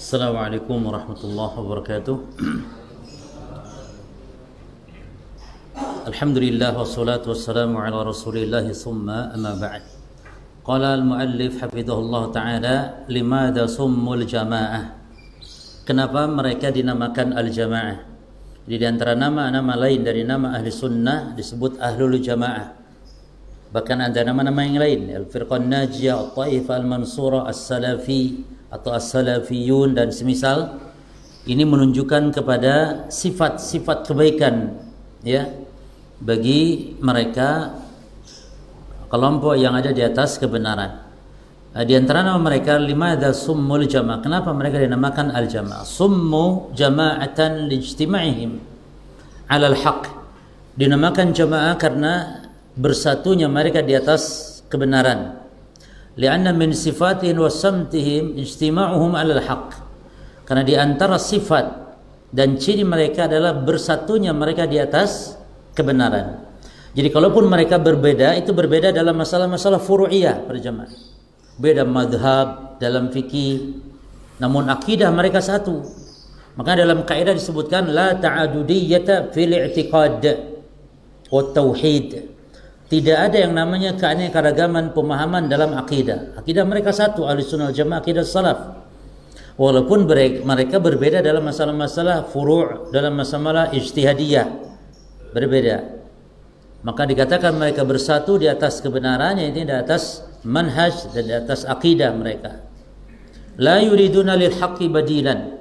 Assalamualaikum warahmatullahi wabarakatuh. Alhamdulillah wassalatu wassalamu ala Rasulillah summa amma ba'd. Qala al-muallif hafizahullah ta'ala, limada summul jamaah? Kenapa mereka dinamakan al-jamaah? Jadi di antara nama-nama lain dari nama ahli sunnah disebut ahlul jamaah. Bahkan ada nama-nama yang lain, al-firqan najiyah, at-taifah al-mansurah, as-salafi atau as-salafiyun dan semisal. Ini menunjukkan kepada sifat-sifat kebaikan ya bagi mereka kelompok yang ada di atas kebenaran. Di antara nama mereka limadha summul jamaah? Kenapa mereka dinamakan al-jamaah? Summu jama'atan lijtima'ihim 'alal haqq. Dinamakan jamaah karena bersatunya mereka di atas kebenaran. Lianna min sifatihim wa samtihim ijtima'uhum 'alal haqq. Karena di antara sifat dan ciri mereka adalah bersatunya mereka di atas kebenaran. Jadi kalaupun mereka berbeda, itu berbeda dalam masalah-masalah furu'iyah para jamaah. Beda madhab dalam fikih, namun akidah mereka satu. Maka dalam kaidah disebutkan la ta'adudiyyata fil i'tiqad wa tauhid. Tidak ada yang namanya keanekaragaman pemahaman dalam akidah. Akidah mereka satu, Ahlussunnah wal Jamaah, akidah salaf. Walaupun mereka berbeda dalam masalah-masalah furu', dalam masalah ijtihadiyah, berbeda. Maka dikatakan mereka bersatu di atas kebenaran, yaitu di atas manhaj dan di atas akidah mereka. La yuriduna lil haqqi badilan.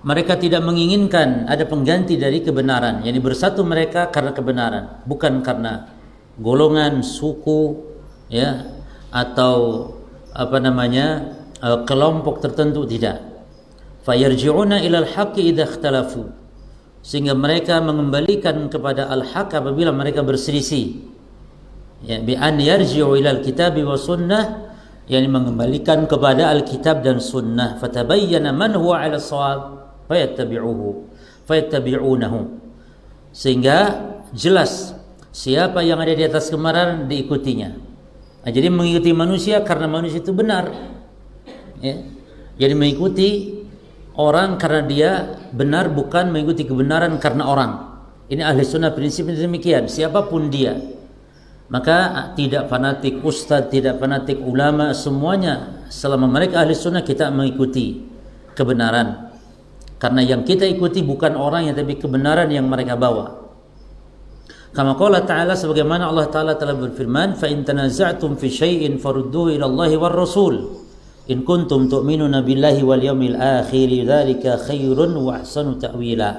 Mereka tidak menginginkan ada pengganti dari kebenaran. Yani bersatu mereka karena kebenaran, bukan karena golongan, suku, ya, atau kelompok tertentu, tidak. Fayarji'una ilal haqqi idza ikhtalafu. Sehingga mereka mengembalikan kepada al-haq apabila mereka berselisih. Ya, bi an yarji'u ilal kitabi wa sunnah, yakni mengembalikan kepada Alkitab dan sunnah. Fatabayyana man huwa 'ala shawab fayattabi'unahu. Sehingga jelas siapa yang ada di atas kebenaran diikutinya. Nah, jadi mengikuti manusia karena manusia itu benar. Ya. Jadi mengikuti orang karena dia benar, bukan mengikuti kebenaran karena orang. Ini ahli sunnah prinsipnya demikian, siapapun dia. Maka tidak fanatik ustadz, tidak fanatik ulama, semuanya selama mereka ahli sunnah kita mengikuti kebenaran. Karena yang kita ikuti bukan orang yang, tapi kebenaran yang mereka bawa. Kama qala ta'ala, sebagaimana Allah Ta'ala telah berfirman, fa in tanaza'tum fi syai'in farudduhu ila Allahi war Rasul in kuntum tu'minuna billahi wal yawmil akhir dzalika khairun wa ahsanu ta'wila.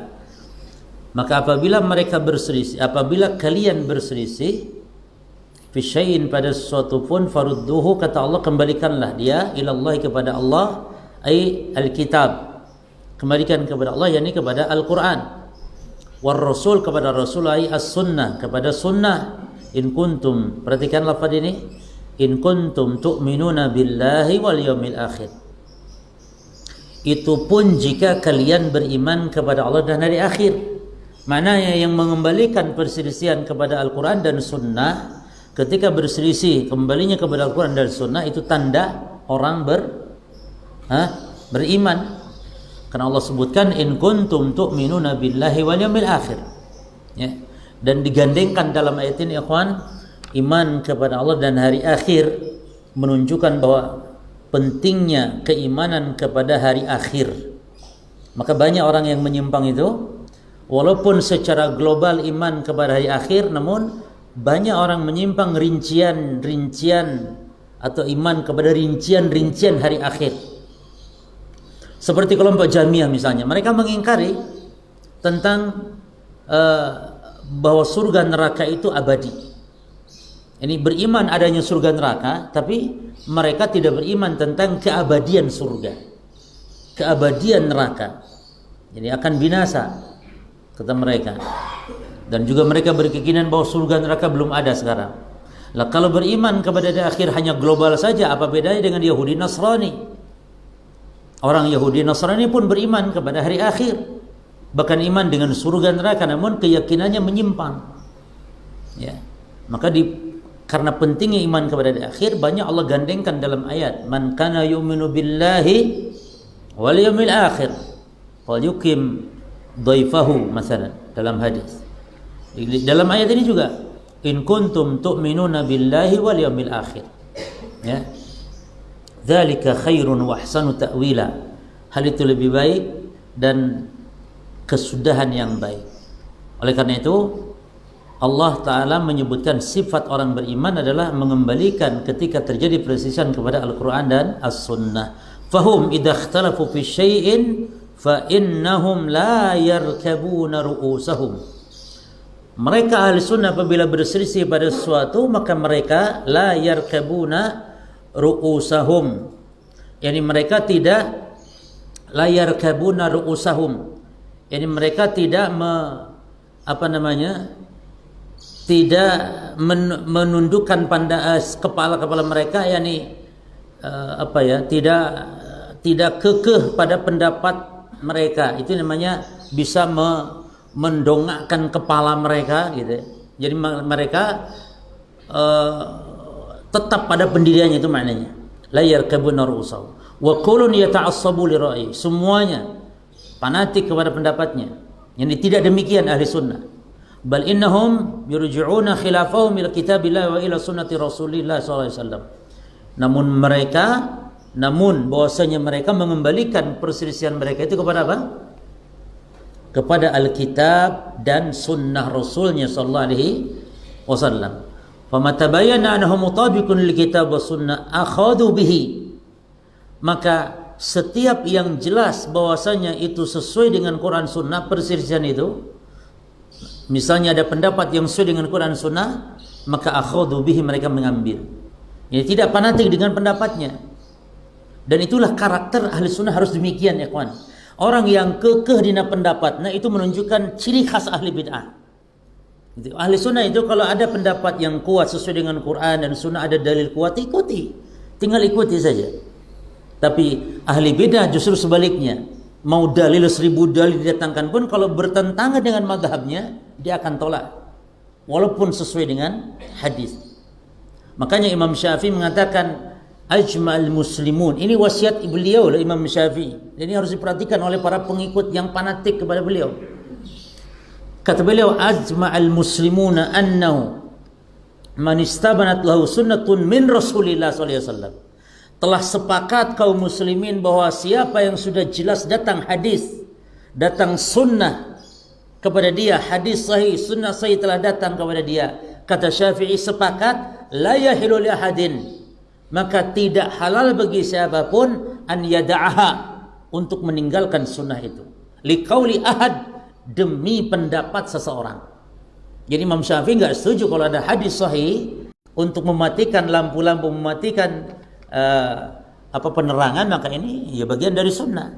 Maka apabila mereka berselisih, apabila kalian berselisih fi syai'in, pada sesuatu pun, farudduhu, kata Allah, kembalikanlah dia ila Allah, kepada Allah, ai alkitab, kembalikan kepada Allah, yakni kepada Al-Quran, war Rasul, kepada Rasul, ai as-sunnah, kepada sunnah. In kuntum, perhatikan lafaz ini, in kuntum tu'minuna billahi wal yawmil akhir. Itu pun jika kalian beriman kepada Allah dan hari akhir. Maknanya yang mengembalikan perselisihan kepada Al-Quran dan sunnah, ketika berselisih kembalinya kepada Al-Quran dan sunnah, itu tanda orang beriman. Karena Allah sebutkan in kuntum tu'minuna billahi wal yawmil akhir. Ya. Dan digandengkan dalam ayat ini, ikhwan, iman kepada Allah dan hari akhir, menunjukkan bahwa pentingnya keimanan kepada hari akhir. Maka banyak orang yang menyimpang itu, walaupun secara global iman kepada hari akhir, namun banyak orang menyimpang rincian-rincian atau iman kepada rincian-rincian hari akhir. Seperti kelompok Jahmiyah misalnya, mereka mengingkari tentang bahwa surga neraka itu abadi. Ini beriman adanya surga neraka, tapi mereka tidak beriman tentang keabadian surga, keabadian neraka. Jadi akan binasa, kata mereka. Dan juga mereka berkeyakinan bahwa surga neraka belum ada sekarang. Lah kalau beriman kepada hari akhir hanya global saja, apa bedanya dengan Yahudi Nasrani? Orang Yahudi Nasrani pun beriman kepada hari akhir, bahkan iman dengan surga neraka, namun keyakinannya menyimpang. Ya. Maka karena pentingnya iman kepada hari akhir, banyak Allah gandengkan dalam ayat, man kana yu'minu billahi wal yaumil akhir wal yukim dhaifahu masalan dalam hadis. Dalam ayat ini juga in kuntum tu'minuna billahi wal yaumil akhir. Ya. Dzalika khairun wa ahsanu ta'wila. Hal itu lebih baik dan kesudahan yang baik. Oleh karena itu Allah Ta'ala menyebutkan sifat orang beriman adalah mengembalikan ketika terjadi perselisihan kepada Al-Quran dan As-Sunnah. Fahum idha ikhtalafu fi syai'in fa innahum la yarkabuna ru'usahum. Mereka ahli sunnah apabila berselisih pada sesuatu, maka mereka la yarkabuna ru'usahum. Yani mereka tidak la yarkabuna ru'usahum. Yani mereka tidak tidak menundukkan kepala-kepala mereka, yakni tidak kekeh pada pendapat mereka. Itu namanya bisa mendongakkan kepala mereka gitu. Jadi mereka tetap pada pendiriannya, itu maknanya. La yarkabuna ru'usahum wa kullun yata'assabu li ra'yi. Semuanya fanatik kepada pendapatnya. Yang tidak demikian ahli sunnah. Bal innahum yurji'una khilafahum ila kitabillah wa ila sunnati Rasulillah sallallahu alaihi wasallam. Namun bahwasanya mereka mengembalikan perselisihan mereka itu kepada apa? Kepada Alkitab dan sunnah Rasulnya sallallahu alaihi wasallam. Fama tabayyana annahu mutabiqun lil kitab was sunnah akhadhu bihi. Maka setiap yang jelas bahwasanya itu sesuai dengan Quran Sunnah, perselisihan itu, misalnya ada pendapat yang sesuai dengan Quran Sunnah, maka akhadhu bihi, mereka mengambil. Ini tidak fanatik dengan pendapatnya. Dan itulah karakter ahli sunnah harus demikian ya kawan. Orang yang kekeh dina pendapat, nah itu menunjukkan ciri khas ahli bid'ah. Ahli sunnah itu kalau ada pendapat yang kuat sesuai dengan Quran dan Sunnah, ada dalil kuat, ikuti. Tinggal ikuti saja. Tapi ahli bid'ah justru sebaliknya. Mau dalil 1000 dalil didatangkan pun, kalau bertentangan dengan mazhabnya, dia akan tolak. Walaupun sesuai dengan hadis. Makanya Imam Syafi'i mengatakan ajma'al muslimun. Ini wasiat beliau lah, Imam Syafi'i. Ini harus diperhatikan oleh para pengikut yang fanatik kepada beliau. Kata beliau, ajma'al muslimuna annahu man istabanat lahu sunnatun min Rasulillah sallallahu alaihi wasallam. Telah sepakat kaum muslimin bahwa siapa yang sudah jelas datang hadis, datang sunnah kepada dia, hadis sahih, sunnah sahih telah datang kepada dia. Kata Syafi'i, sepakat la yahilu li ahadin, maka tidak halal bagi siapapun an yada'aha, untuk meninggalkan sunnah itu. Liqauli ahad, demi pendapat seseorang. Jadi Imam Syafi'i enggak setuju kalau ada hadis sahih untuk mematikan lampu-lampu, mematikan penerangan, maka ini ya bagian dari sunnah.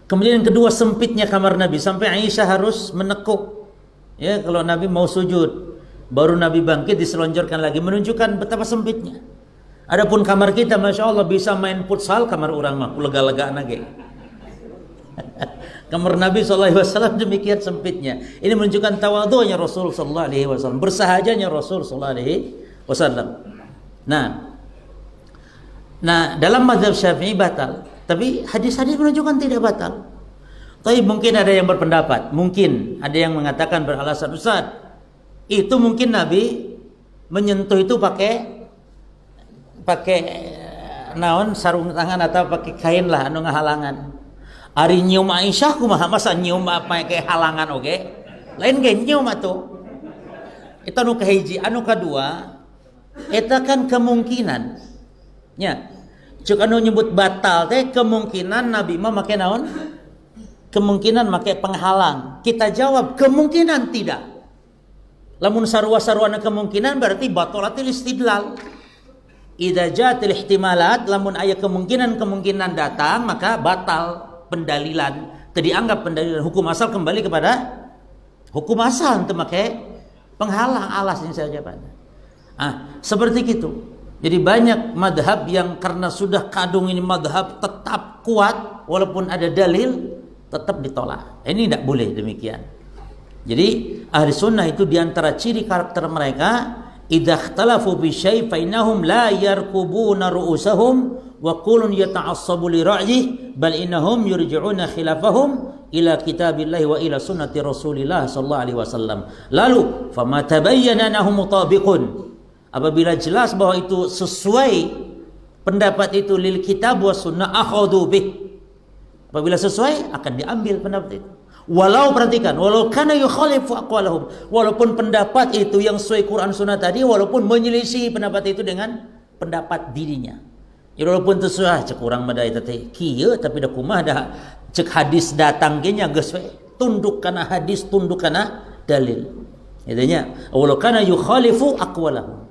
Kemudian yang kedua, sempitnya kamar Nabi sampai Aisyah harus menekuk. Ya, kalau Nabi mau sujud, baru Nabi bangkit diselonjorkan lagi, menunjukkan betapa sempitnya. Adapun kamar kita, masya Allah, bisa main futsal, kamar orang mah lega-lega nage. Kamar Nabi SAW demikian sempitnya. Ini menunjukkan tawadhu'nya Rasul SAW, bersahajanya Rasul SAW. Nah, dalam mazhab Syafi'i batal, tapi hadis-hadis menunjukkan tidak batal. Tapi mungkin ada yang berpendapat, mungkin ada yang mengatakan beralasan, Ustaz, itu mungkin Nabi menyentuh itu pakai naon, sarung tangan atau pakai kain lah anu ngahalangan. Ari nyium Aisyah kumaha, masa nyium pakai halangan oge? Lain ge nyium atuh. Eta nu kahiji, anu kadua, eta kan kemungkinan. Ya. Cuk anu nyebut batal teh kemungkinan Nabi mah make naon? Kemungkinan make penghalang. Kita jawab kemungkinan tidak. Lamun sarua-saruana kemungkinan berarti batolatil istidlal. Idza ja'atil ihtimalat, lamun aya kemungkinan datang, maka batal pendalilan. Tadi anggap pendalilan, hukum asal kembali kepada hukum asal, teu make penghalang, alasnya saja pada. Seperti itu. Jadi banyak madhab yang karena sudah kadung ini madhab tetap kuat, walaupun ada dalil tetap ditolak. Ini tidak boleh demikian. Jadi ahli sunnah itu diantara ciri karakter mereka, idza ikhtalafu bi syai' fa innahum la yarkubuna ru'usahum wa qulun yata'assabu li ra'yi bal innahum yurji'una khilafahum ila kitabillahi wa ila sunnati Rasulillah sallallahu alaihi wasallam. Lalu fama tabayyana annahum mutabiqun, apabila jelas bahwa itu sesuai pendapat itu lil kitab wa sunnah akhadhu bih, apabila sesuai akan diambil pendapat itu. Walau perhatikan, walau kana yukhalifu aqwalahum, walaupun pendapat itu yang sesuai Quran Sunnah tadi, walaupun menyelisih pendapat itu dengan pendapat dirinya. Ya walaupun sesuai cek urang mah da eta teh kieu tapi da kumaha da cek hadis datang ge nya geus we tunduk kana hadis, tunduk kana dalil. Intinya walau kana yukhalifu aqwalahum.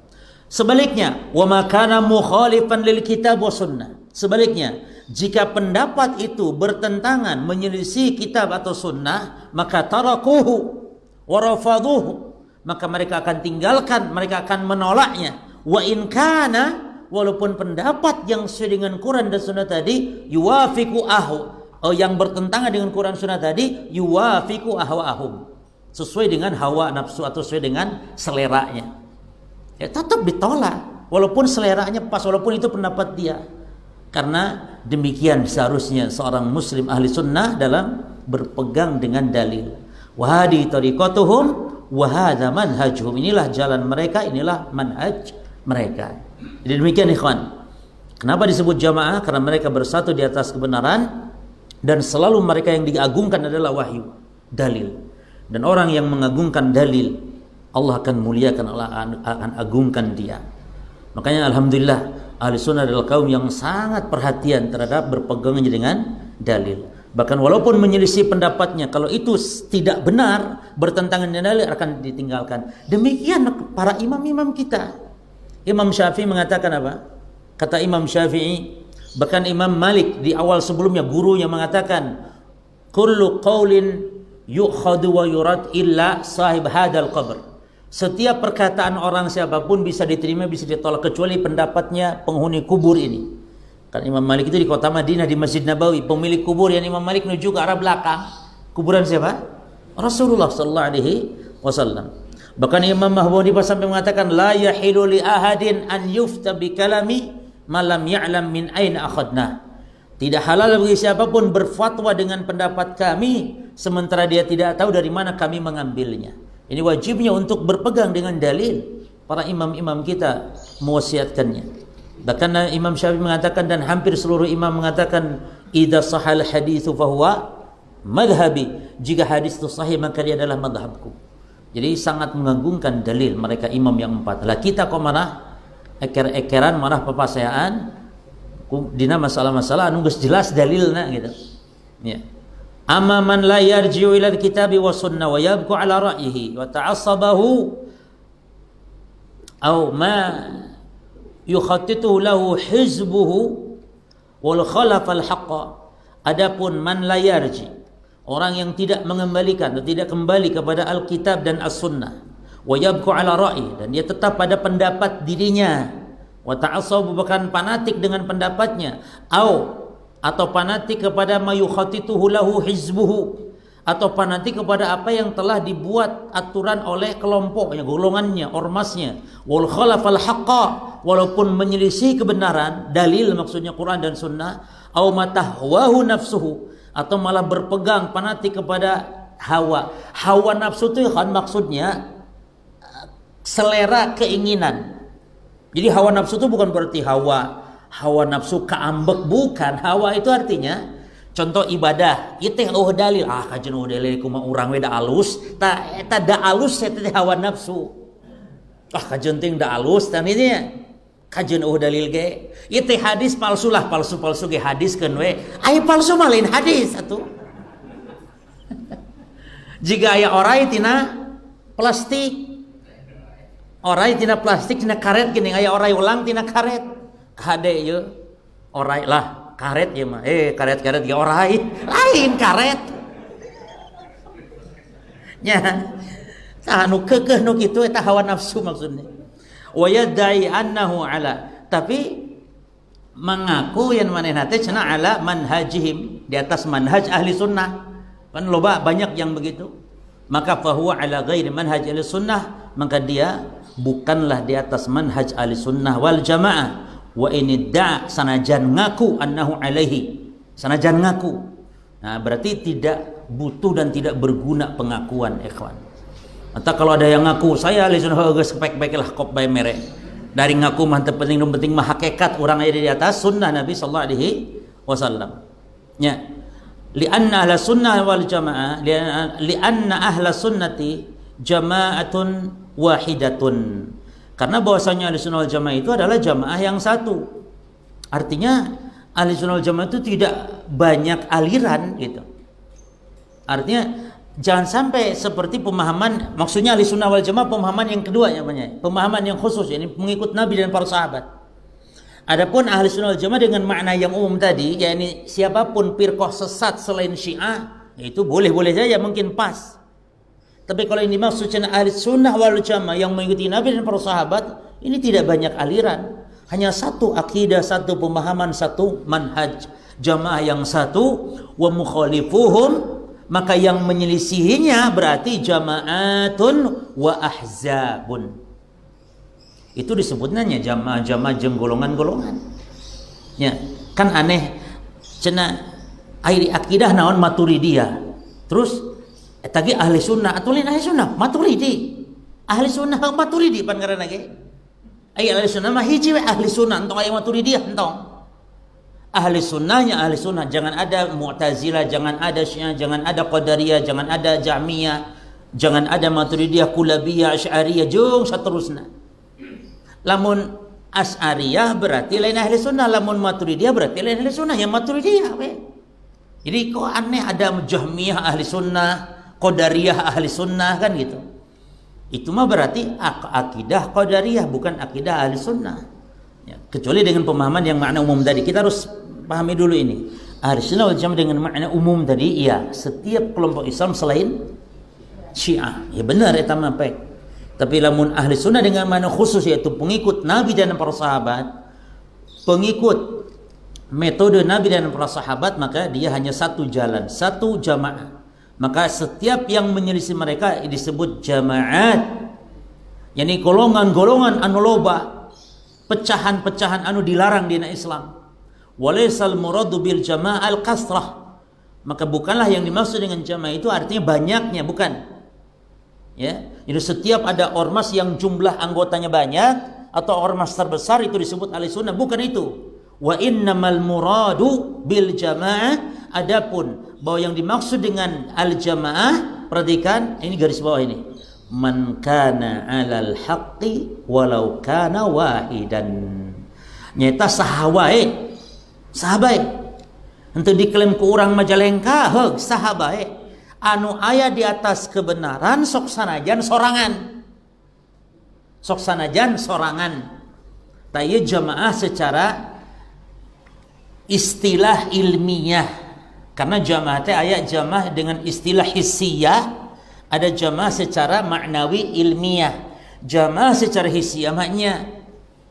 Sebaliknya, wa ma kana mukhalifan lil kitab wa sunnah. Sebaliknya, jika pendapat itu bertentangan menyelisih kitab atau sunnah, maka tarakuhu wa rafaduhu, maka mereka akan tinggalkan, mereka akan menolaknya. Wa in kana, walaupun pendapat yang sesuai dengan Quran dan sunnah tadi yuwafiqu yang bertentangan dengan Quran sunnah tadi yuwafiqu ahwaahum, sesuai dengan hawa nafsu atau sesuai dengan seleranya, ya tetap ditolak walaupun seleranya pas, walaupun itu pendapat dia. Karena demikian seharusnya seorang muslim ahli sunnah dalam berpegang dengan dalil. Wa hadi tariqatuhum wa hadza manhajuhum, inilah jalan mereka, inilah manhaj mereka. Jadi demikian ikhwan. Kenapa disebut jamaah? Karena mereka bersatu di atas kebenaran dan selalu mereka yang diagungkan adalah wahyu, dalil. Dan orang yang mengagungkan dalil, Allah akan muliakan, Allah akan agungkan dia. Makanya alhamdulillah ahli sunnah adalah kaum yang sangat perhatian terhadap berpegangnya dengan dalil. Bahkan walaupun menyelisih pendapatnya, kalau itu tidak benar, bertentangan dengan dalil, akan ditinggalkan. Demikian para imam-imam kita. Imam Syafi'i mengatakan apa? Kata Imam Syafi'i, bahkan Imam Malik di awal sebelumnya gurunya mengatakan, kullu qaulin yu'khadu wa yurad illa sahib hadal qabr. Setiap perkataan orang siapapun bisa diterima, bisa ditolak, kecuali pendapatnya penghuni kubur ini. Kan Imam Malik itu di kota Madinah, di Masjid Nabawi. Pemilik kubur yang Imam Malik menuju ke arah belakang. Kuburan siapa? Rasulullah sallallahu alaihi wasallam. Bahkan Imam Mahmudi sampai mengatakan, la yahilu li ahadin an yufta bi kalami malam ya'lam min aina akhadna. Tidak halal bagi siapapun berfatwa dengan pendapat kami sementara dia tidak tahu dari mana kami mengambilnya. Ini wajibnya untuk berpegang dengan dalil. Para imam-imam kita mewasiatkannya. Bahkan Imam Syafi'i mengatakan, dan hampir seluruh imam mengatakan, idza sahal haditsu fahuwa madhhabi. Jika hadis itu sahih maka dia adalah madhabku. Jadi sangat mengagungkan dalil mereka imam yang empat. Lah kita kok marah eker-ekeran, marah papasayaan dina masalah-masalah anu geus jelas dalilna gitu. Ya. Amma man la yarji'u ila al-kitabi wa sunnah wa yabqu ala ra'yihi wa ta'assabahu aw ma yukhattituhu lahu hizbuhu wal khalafa al-haqqa. Adapun man la yarji, orang yang tidak mengembalikan atau tidak kembali kepada Alkitab dan As-Sunnah, wa yabqu ala ra'yi, dan dia tetap pada pendapat dirinya, wa ta'assabu, bahkan fanatik dengan pendapatnya, atau fanatik kepada mayukhatituhu lahu hizbuhu, atau fanatik kepada apa yang telah dibuat aturan oleh kelompoknya, golongannya, ormasnya, wal khalafal haqqa, walaupun menyelisih kebenaran, dalil maksudnya Quran dan Sunnah, au matahwahu nafsuhu, atau malah berpegang fanatik kepada hawa nafsu itu kan maksudnya selera keinginan. Jadi hawa nafsu itu bukan berarti hawa nafsu keambek, bukan. Hawa itu artinya contoh ibadah itu dalil, kajen dalil kumaha urang we da alus eta da alus eta hawa nafsu, kajen ting da alus tan ieu nya kajen dalil ge ieu hadis palsu lah, palsu ge hadiskeun we, aya palsu mah lain hadis atuh. Jika aya orai tina plastik, orai tina plastik tina karet gini, aya orai ulang tina karet kade ye orai lah karet ya mah karet ge orai lain karet nya anu keukeuh nu kitu eta hawa nafsu maksudnya. Wa yadai annahu ala, tapi mengaku yang manehna teh cenah ala manhajihim, di atas manhaj ahli sunnah. Kan loba banyak yang begitu. Maka fahuwa ala ghairi manhaj ahli sunnah, maka dia bukanlah di atas manhaj ahli sunnah wal jamaah. wa inidda sanajan ngaku annahu alaihi, sanajan ngaku. Nah, berarti tidak butuh dan tidak berguna pengakuan, ikhwan. Atau kalau ada yang ngaku saya ahli sunnah geus kepek-pek lah kop bae mere. Dari ngaku mah teu penting mah hakikat urang aya di atas sunnah Nabi sallallahu alaihi wasallam. Ya. Lianna ahla sunnah wal jamaah lianna ahla sunnati jama'atun wahidatun. Karena bahwasanya ahli sunnah wal jamaah itu adalah jamaah yang satu. Artinya ahli sunnah wal jamaah itu tidak banyak aliran gitu. Artinya jangan sampai seperti pemahaman, maksudnya ahli sunnah wal jamaah pemahaman yang kedua ya, pemahaman yang khusus, ini mengikut Nabi dan para sahabat. Adapun ahli sunnah wal jamaah dengan makna yang umum tadi, yakni siapapun firqah sesat selain Syiah, itu boleh-boleh saja mungkin pas. Tapi kalau ini maksudnya ahli sunnah wal jamaah yang mengikuti Nabi dan para sahabat, ini tidak banyak aliran, hanya satu akidah, satu pemahaman, satu manhaj, jamaah yang satu. Wa mukhalifuhum, maka yang menyelisihinya berarti jama'atun wa ahzabun. Itu disebutnya jamaah-jamaah jeung golongan-golongan. Ya, kan aneh cenah airi akidah naon Maturidiyah. Terus tadi ahli sunnah atau lain ahli sunnah Maturidi. Ahli sunnah Maturidi pan ngaranna ge. Ai ahli sunnah mah hiji we ahli sunnah entong aya Maturidiyah entong. Ahli sunnahnya ahli sunnah, jangan ada Mu'tazilah, jangan ada Syiah, jangan ada Qadariyah, jangan ada Jahmiyah, jangan ada Maturidiyah, Kulabiyah, Asy'ariyah, jeung saterusna. Lamun Asy'ariyah berarti lain ahli sunnah, lamun Maturidiyah berarti lain ahli sunnah, yang Maturidiyah we. Jadi kok aneh ada Jahmiyah ahli sunnah, Qadariyah ahli sunnah kan gitu. Itu mah berarti akidah Qadariyah bukan akidah ahli sunnah. Ya, kecuali dengan pemahaman yang makna umum tadi. Kita harus pahami dulu ini. Ahli sunnah wal jamaah dengan makna umum tadi, iya, setiap kelompok Islam selain Syiah. Ya benar eta mah pek. Tapi lamun ahli sunnah dengan makna khusus yaitu pengikut Nabi dan para sahabat, pengikut metode Nabi dan para sahabat, maka dia hanya satu jalan, satu jamaah. Maka setiap yang menyelisih mereka disebut jamaat. Yani golongan-golongan anu loba, pecahan-pecahan anu dilarang di Islam. Walaisal muradu bil jamaah al-kasrah. Maka bukanlah yang dimaksud dengan jamaah itu artinya banyaknya, bukan. Ya, jadi setiap ada ormas yang jumlah anggotanya banyak atau ormas terbesar itu disebut ahli sunnah, bukan itu. Wa innamal muradu bil jamaah, adapun bahwa yang dimaksud dengan al jamaah, perhatikan ini garis bawah ini, man kana 'alal haqqi walau kana wahidan. Nyata sahabae henteu diklaim ku urang Majalengka, heug sahabae anu aya di atas kebenaran sok sanajan sorangan. Taya jamaah secara istilah ilmiah, karena jamaah teh aya jamaah dengan istilah hissiyah, ada jamaah secara maknawi ilmiah. Jamaah secara hissiyah maknya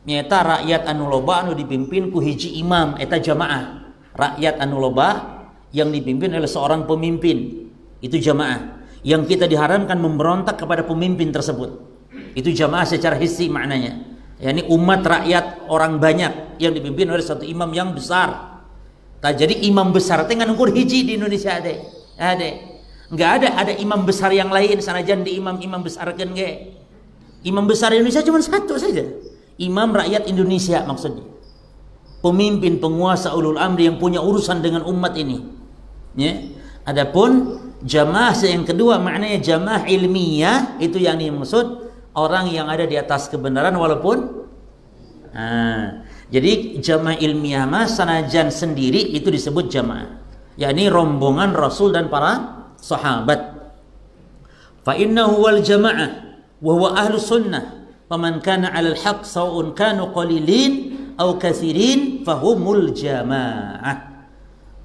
nyata rakyat anu loba anu dipimpin ku hiji imam, eta jamaah. Rakyat anu loba yang dipimpin oleh seorang pemimpin, itu jamaah. Yang kita diharamkan memberontak kepada pemimpin tersebut, itu jamaah secara hissi maknanya. Yani umat rakyat orang banyak yang dipimpin oleh satu imam yang besar. Jadi imam besar teh ngukur hiji di Indonesia ade. Enggak ada imam besar yang lain sanajan di imam besarkeun ge. Imam besar Indonesia cuma satu saja. Imam rakyat Indonesia maksudnya. Pemimpin, penguasa, ulul amri yang punya urusan dengan umat ini. Ya. Adapun jamaah yang kedua maknanya jamaah ilmiah, itu yang dimaksud orang yang ada di atas kebenaran walaupun jadi jamaah ilmiah mah sanajan sendiri itu disebut jamaah, yakni rombongan Rasul dan para sahabat. Fa innahu wal jamaah wa huwa ahlus sunnah faman kana 'alal haqq sawa'un kanu qalilin aw katsirin fahumul jamaah.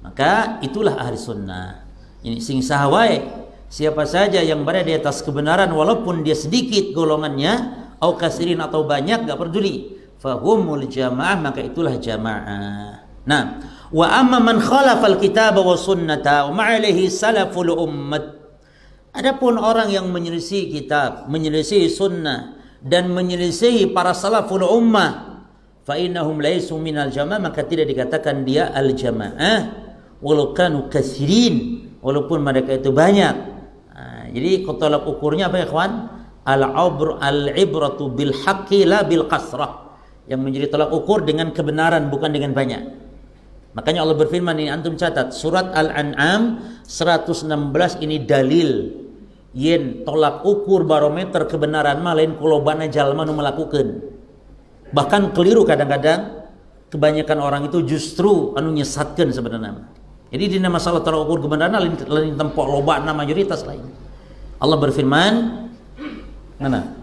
Maka itulah ahli sunnah. Ini sing sahawae, siapa saja yang berada di atas kebenaran walaupun dia sedikit golongannya, au kasirin atau banyak, gak peduli, fahumul jamaah, maka itulah jamaah. Nah, wa amma man khalafal kitab wa sunnata wa ma'alaihi salaful ummat. Adapun orang yang menyelisih kitab, menyelisih sunnah dan menyelisih para salaful ummah, fa innahum laisu minal jamaah, maka tidak dikatakan dia al jamaah walau kanu katsirin, walaupun mereka itu banyak. Jadi tolak ukurnya apa ya kawan? Al-ibratu bil haqqi la bil kasrah. Yang menjadi tolak ukur dengan kebenaran, bukan dengan banyak. Makanya Allah berfirman, ini antum catat, surat Al-An'am 116, ini dalil yen tolak ukur barometer kebenaran mah lain kulobana jalma nu melakukan. Bahkan keliru kadang-kadang, kebanyakan orang itu justru anu nyesatkeun sebenarnya. Jadi di masalah tolak ukur kebenaran lain tempok lobana mayoritas lain. Allah berfirman, mana?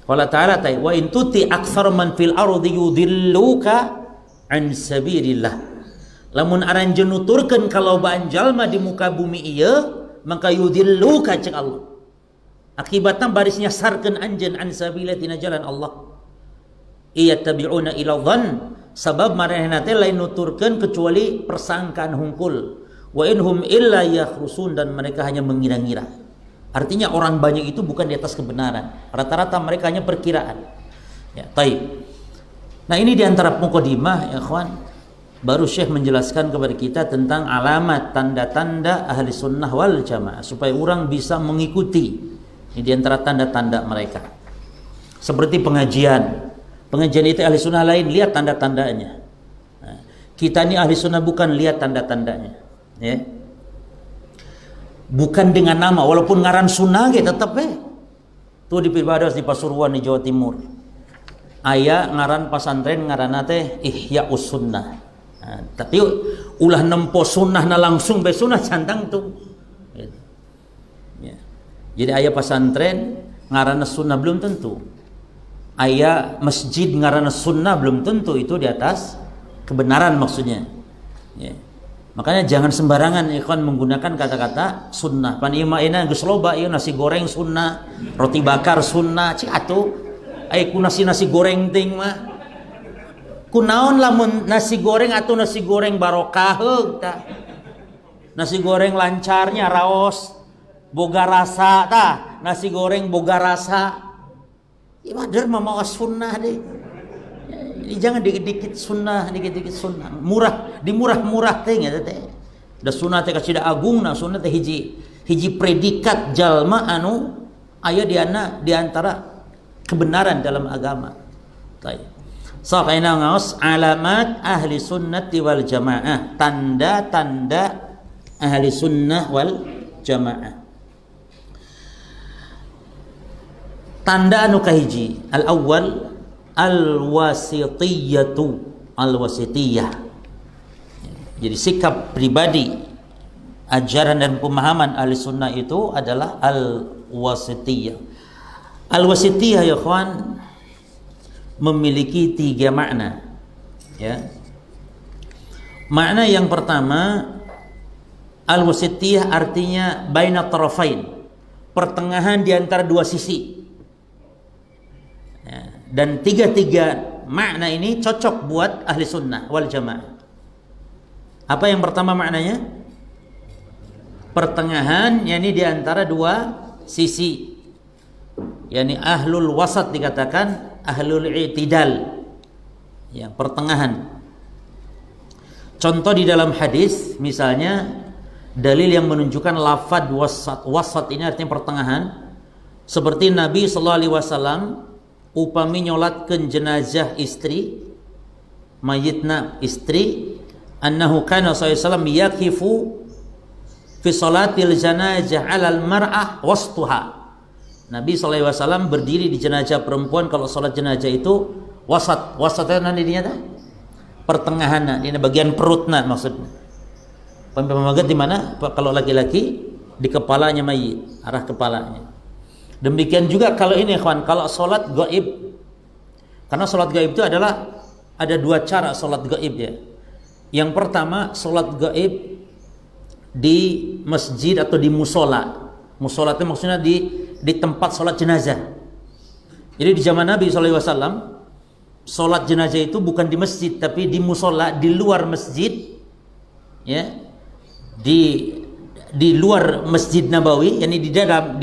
Qala ta'ala wa in tuti aktsar man fil ardi yudilluka an sabilillah. Lamun aranjeun nuturkeun kalobaan jalma di muka bumi ieu, maka yudilluka cek Allah. Akibatna baris nyasarkeun anjeun an sabilillah tina jalan Allah. Iyattabi'una ila dhann, sabab marehna teh lain nuturkeun kecuali persangkaan hungkul. Wa inhum illa yakhrusun, dan mereka hanya mengira-ngira. Artinya orang banyak itu bukan di atas kebenaran. Rata-rata mereka hanya perkiraan. Ya, taib. Nah, ini diantara mukadimah ya kawan. Baru Syekh menjelaskan kepada kita tentang alamat tanda-tanda ahli sunnah wal jamaah supaya orang bisa mengikuti. Ini diantara tanda-tanda mereka. Seperti pengajian. Pengajian itu ahli sunnah lain lihat tanda-tandanya. Nah, kita ini ahli sunnah bukan lihat tanda-tandanya. Ya. Bukan dengan nama, walaupun ngaran sunnah gitu tetap tuh di Pibados di Pasuruan di Jawa Timur aya ngaran pasantren ngaran teh Ihya Sunnah. Nah, tapi ulah nempo sunnah na langsung be sunnah cantang tuh gitu. Ya. Jadi aya pasantren ngaran sunnah belum tentu, aya masjid ngaran sunnah belum tentu itu di atas kebenaran maksudnya ya. Makanya jangan sembarangan ikhwan menggunakan kata-kata sunnah. Pan ieu mah geus loba ieu nasi goreng sunnah, roti bakar sunnah, cik atuh aya ku nasi goreng ting mah. Kunaon lamun nasi goreng atau nasi goreng barokah heug tah. Nasi goreng lancarnya raos boga rasa tah, nasi goreng boga rasa. Ieu mah der mah sunnah deh. Ini jangan dikit-dikit sunnah, dikit-dikit sunnah. Murah, dimurah-murah teh nya teh. Da sunnah teh kasida agungna, sunnah teh hiji predikat jalma anu aya di antara kebenaran dalam agama. Baik. So kaina ngaos alamat ahli sunnati wal jamaah, tanda-tanda ahli sunnah wal jamaah. Tanda anu kahiji, al-awwal al-wasitiyah. Jadi sikap pribadi, ajaran dan pemahaman ahli sunnah itu adalah al-wasitiyah. Al-wasitiyah ya kawan memiliki 3 makna ya. Makna yang pertama, al-wasitiyah artinya baina tarafain, pertengahan di antara dua sisi ya. Dan 3 makna ini cocok buat ahli sunnah wal jamaah. Apa yang pertama maknanya? Pertengahan, yakni di antara dua sisi, yakni ahlul wasat dikatakan ahlul i'tidal ya, pertengahan. Contoh di dalam hadis misalnya dalil yang menunjukkan lafaz wasat ini artinya pertengahan, seperti Nabi sallallahu alaihi wasallam upami nyolatkeun jenazah istri, mayitna istri, annahu kana sallallahu alaihi wasallam yaqifu fi salatil janazah 'alal mar'ah wastuha. Nabi sallallahu alaihi wasallam berdiri di jenazah perempuan kalau salat jenazah itu wasat. Wasatnya nantinya tah pertengahan, ini bagian perutna maksudnya. Pemagat di mana? Kalau laki-laki di kepalanya mayit, arah kepalanya. Demikian juga kalau ini ikhwan, kalau salat gaib. Karena salat gaib itu adalah ada 2 cara salat gaib ya. Yang pertama salat gaib di masjid atau di musola. Musola itu maksudnya di tempat salat jenazah. Jadi di zaman Nabi sallallahu alaihi wasallam salat jenazah itu bukan di masjid tapi di musola, di luar masjid ya. Di luar Masjid Nabawi, yakni di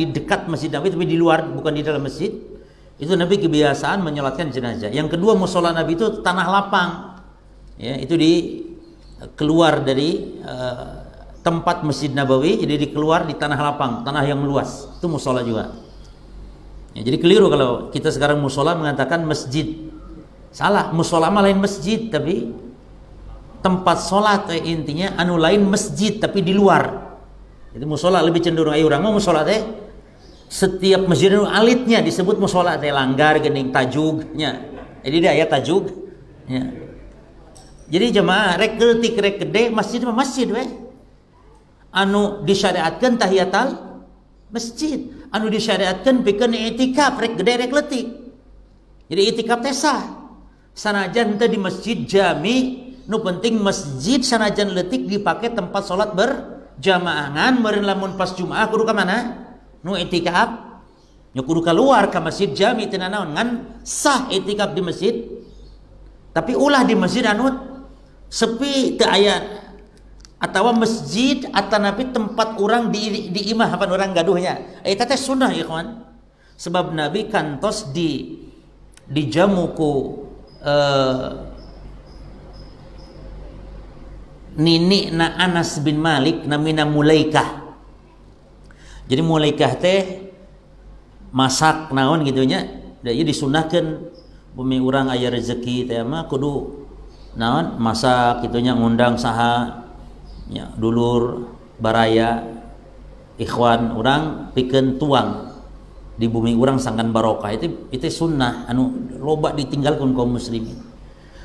dekat Masjid Nabawi tapi di luar, bukan di dalam masjid. Itu Nabi kebiasaan menyolatkan jenazah. Yang kedua, musola Nabi itu tanah lapang. Ya, itu keluar dari tempat Masjid Nabawi, jadi dikeluar di tanah lapang, tanah yang luas. Itu musola juga. Ya, jadi keliru kalau kita sekarang musola mengatakan masjid. Salah, musola mah lain masjid, tapi tempat sholat intinya anu lain masjid tapi di luar. Jadi musola lebih cenderung ayo urang mah musola teh setiap masjid anu alitnya disebut musola teh langgar geuning tajugnya. Jadi dia aya tajug. Ya. Jadi jemaah rek leutik rek gede masjid mah masjid we. Anu disyariatkeun tahiyatul masjid, anu disyariatkeun pikeun i'tikaf rek gede rek leutik. Jadi i'tikaf teh sah. Sanajan teh di masjid jami, nu penting masjid sanajan leutik dipake tempat salat berjamaah. Ngan meureun lamun pas Jumaah kudu ka mana? Nu i'tikaf nya kudu keluar ke masjid jami teu naon ngan sah i'tikaf di masjid. Tapi ulah di masjid anu sepi teu aya atawa masjid atanapi tempat orang di imah apa orang gaduhnya. Eta teh sunnah ikhwan. Sebab Nabi kantos dijamu ku nini na Anas bin Malik namina Mulaikah. Jadi Mulaikah teh masak naon gitunya, da ieu disunahkeun bumi urang aya rezeki teh mah kudu naon masak gitunya ngundang saha nya dulur baraya ikhwan urang pikeun tuang di bumi urang sangkan barokah. Itu sunnah anu loba ditinggalkeun kaum muslimin.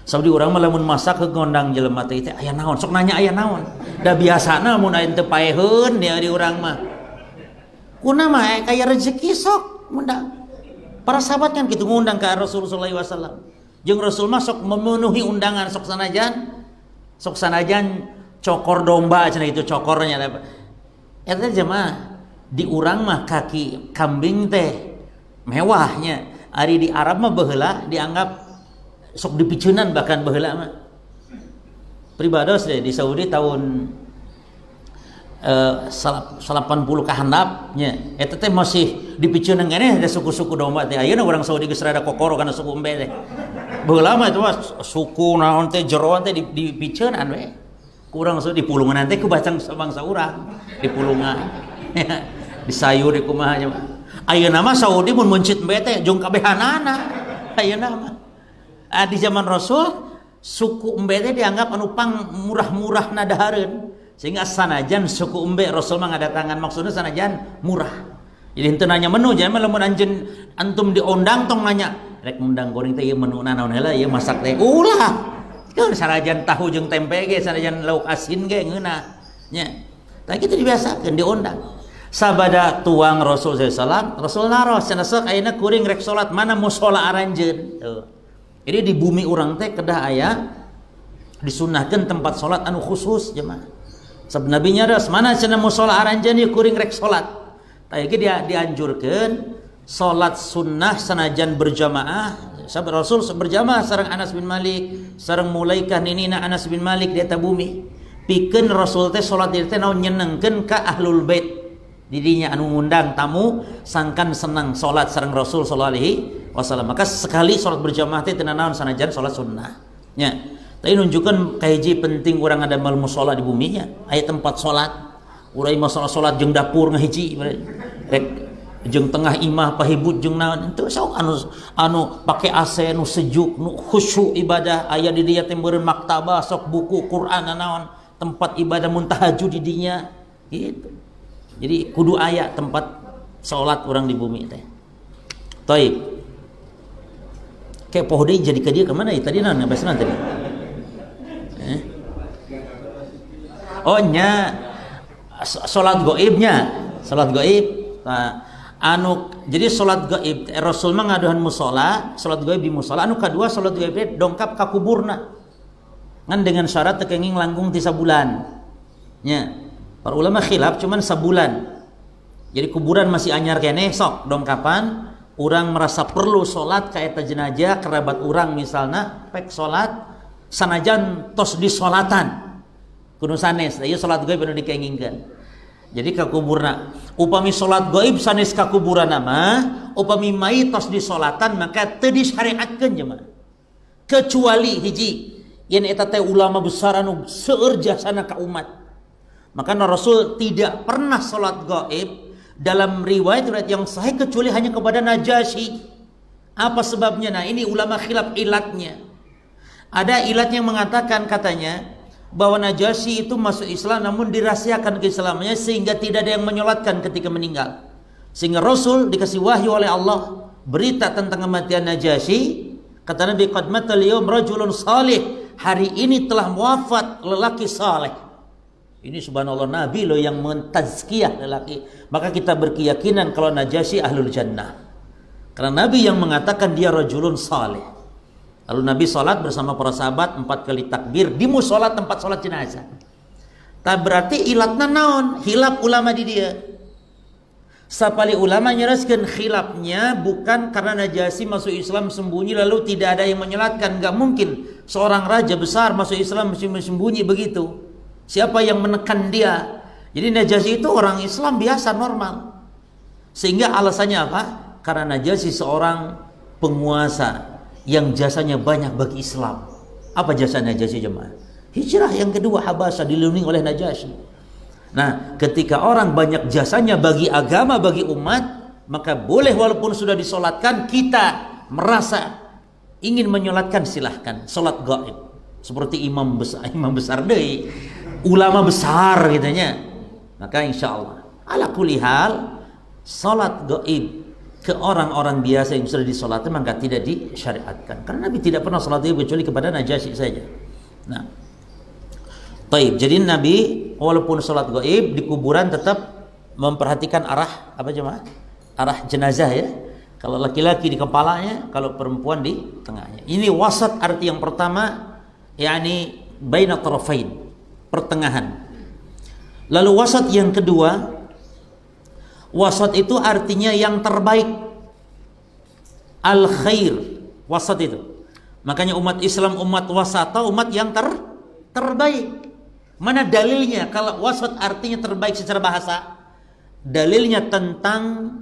Sabdi urang mah lamun masak ke ngondang jelema teh aya naon sok nanya aya naon. Da biasana mun aya teu paeheun dia di urang mah. Kuna mah kaya rezeki sok ngundang. Para sahabat kan kitu ngundang ka Rasulullah SAW. Jeung Rasul mah sok memenuhi undangan sok sanajan cokor domba cenah itu cokornya. Eta jemaah di urang mah kaki kambing teh mewahnya. Ari di Arab mah baheula dianggap sok dipiceunan bahkan baheula mah. Pribados deh di Saudi tahun 80 ka handapnya eta teh masih dipiceunan keneh ada suku-suku domba teh. Ayeuna urang Saudi geus rada kokoro kana suku embe teh. Baheula mah itu suku naon teh jeroan teh dipiceunan we. Kurang so dipulungan teh ku bacang bangsa urang dipulungan. Di sayur di kumaha nya. Ayeuna mah Saudi mun mencit embe teh jeung kabehanana. Ayeuna mah. Di zaman Rasul suku embe teh dianggap anu pang murah-murah nadahareun. Sehingga sanajan suku embe Rasul mah ngadatangan maksudnya sanajan murah. Jadi henteu nanya menu jangan lamun antum diundang tong nanya rek ngundang goreng teh ieu menu naon heula ieu masak teh ulah. Kan sanajan tahu jeung tempe ge sanajan lauk asin ge ngeunah nya. Tah kitu dibiasakeun diundang. Sabada tuang Rasul sallallahu Rasul naros cenah sok ayeuna kuring rek salat mana mushola aranjeun. Jadi di bumi urang teh kedah aya disunahkeun tempat salat anu khusus jemaah. Sabab Nabi nyaros mana cenah mushola aranjeun ieu kuring rek salat. Tah ieu dia dianjurkeun salat sunnah sanajan berjamaah. Sabab Rasul berjamaah sareng Anas bin Malik, sareng Mulaikah ninina Anas bin Malik di eta bumi. Pikeun Rasul teh salat ieu teh naon nyenengkeun ka ahlul bait. Didinya anu ngundang tamu sangkan senang salat sareng Rasul sallallahu alaihi wasallam. Maka sekali salat berjamaah teh teu naon sanajan salat sunnah. Nya. Tapi nunjukkeun kahiji penting urang ngadamel mushola di bumi nya. Aya tempat salat. Urang masalah salat jeung dapur ngahiji rek jeung tengah imah pahibut jeung naon itu sok anu pake AC nu sejuk nu khusyuk ibadah aya di dieu teh meureun maktabah sok buku Quran naon tempat ibadah mun tahajud di dinya gitu. Jadi kudu aya tempat salat urang di bumi teh. Taib. Kayak poho deui jadi ka dieu ka mana tadi naon bahasana tadi? Oh nya salat gaibnya, salat gaib. Nah, jadi salat gaib Rasul mah ngaduhan mushola, salat gaib di mushola. Anu kadua salat gaib dongkap ka kuburna. Ngan dengan syarat teu kenging langkung 3 bulan. Nya. Para ulama khilaf cuman sebulan. Jadi kuburan masih anyar keneh sok dongkapan urang merasa perlu salat ka eta jenazah kerabat urang misalna pek salat sanajan tos disolatan. Kudu sanes ieu salat gaib anu dikengingkeun. Jadi ka kuburna. Upami salat gaib sanes ka kuburan nama, upami mayit tos disolatan maka teu disyariatkeun jemaah. Kecuali hiji, yen eta teh ulama besar anu seueur jasana ka umat. Maka Rasul tidak pernah salat gaib dalam riwayat yang sahih kecuali hanya kepada Najasyi. Apa sebabnya? Nah, ini ulama khilaf ilatnya. Ada ilat yang mengatakan katanya bahwa Najasyi itu masuk Islam namun dirahasiakan keislamannya sehingga tidak ada yang menyolatkan ketika meninggal. Sehingga Rasul dikasih wahyu oleh Allah berita tentang kematian Najasyi. Kata Nabi, qad matal yaum rajulun salih, hari ini telah wafat lelaki saleh. Ini subhanallah, Nabi loh yang mentazkiyah lelaki. Maka kita berkeyakinan kalau Najasyi ahlul jannah, karena Nabi yang mengatakan dia rajulun saleh. Lalu Nabi sholat bersama para sahabat 4 kali takbir di musola tempat sholat jenazah. Tak berarti ilatna naon, hilaf ulama di dia. Sapali ulama nyeraskan khilafnya bukan karena Najasyi masuk Islam sembunyi lalu tidak ada yang menyolatkan. Gak mungkin seorang raja besar masuk Islam sembunyi begitu. Siapa yang menekan dia? Jadi Najasyi itu orang Islam biasa normal. Sehingga alasannya apa? Karena Najasyi seorang penguasa yang jasanya banyak bagi Islam. Apa jasa Najasyi jemaah? Hijrah yang kedua Habasyah dilindungi oleh Najasyi. Nah, ketika orang banyak jasanya bagi agama, bagi umat, maka boleh walaupun sudah disolatkan, kita merasa ingin menyolatkan, silahkan. Solat gaib. Seperti imam besar deui, ulama besar gitunya. Maka insya Allah, ala kulli hal, solat gaib ke orang-orang biasa yang sudah disolatkan maka tidak disyariatkan. Karena Nabi tidak pernah solat gaib kecuali kepada Najasyi saja. Nah, taib. Jadi Nabi walaupun sholat gaib di kuburan tetap memperhatikan arah apa jemaah? Arah jenazah ya. Kalau laki-laki di kepalanya, kalau perempuan di tengahnya. Ini wasat arti yang pertama, yakni baina tarafain, pertengahan. Lalu wasat yang kedua, wasat itu artinya yang terbaik. Al khair, wasat itu. Makanya umat Islam umat wasata, umat yang terbaik. Mana dalilnya kalau wasat artinya terbaik secara bahasa? Dalilnya tentang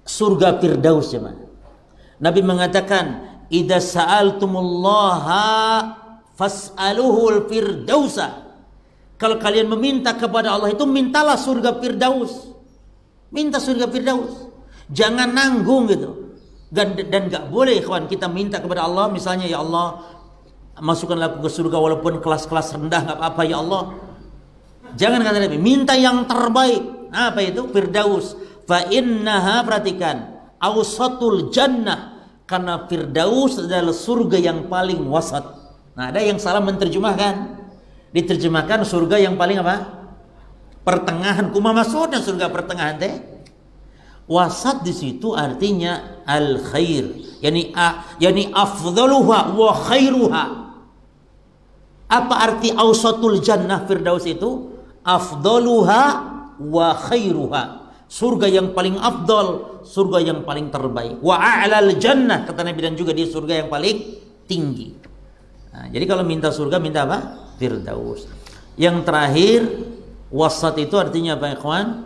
surga Firdaus jemaah. Nabi mengatakan, "Idza sa'altumullaha fas'aluhul firdausa." Kalau kalian meminta kepada Allah itu mintalah surga Firdaus. Minta surga Firdaus. Jangan nanggung gitu. Dan enggak boleh kawan kita minta kepada Allah misalnya, ya Allah masukkanlah aku ke surga walaupun kelas-kelas rendah, nggak apa-apa ya Allah. Jangan kata Nabi, minta yang terbaik. Apa itu? Firdaus. Fa innaha, perhatikan, awsatul jannah, karena Firdaus adalah surga yang paling wasat. Nah, ada yang salah menerjemahkan. Diterjemahkan surga yang paling apa? Pertengahan. Kumaha maksudnya surga pertengahan teh? Wasat di situ artinya al khair, yani afdaluha wa khairuha. Apa arti awsatul jannah Firdaus itu? Afdaluha wa khairuha. Surga yang paling afdal, surga yang paling terbaik. Wa a'lal jannah, kata Nabi, dan juga dia surga yang paling tinggi. Nah, jadi kalau minta surga minta apa? Firdaus. Yang terakhir, wasat itu artinya apa, ikhwan?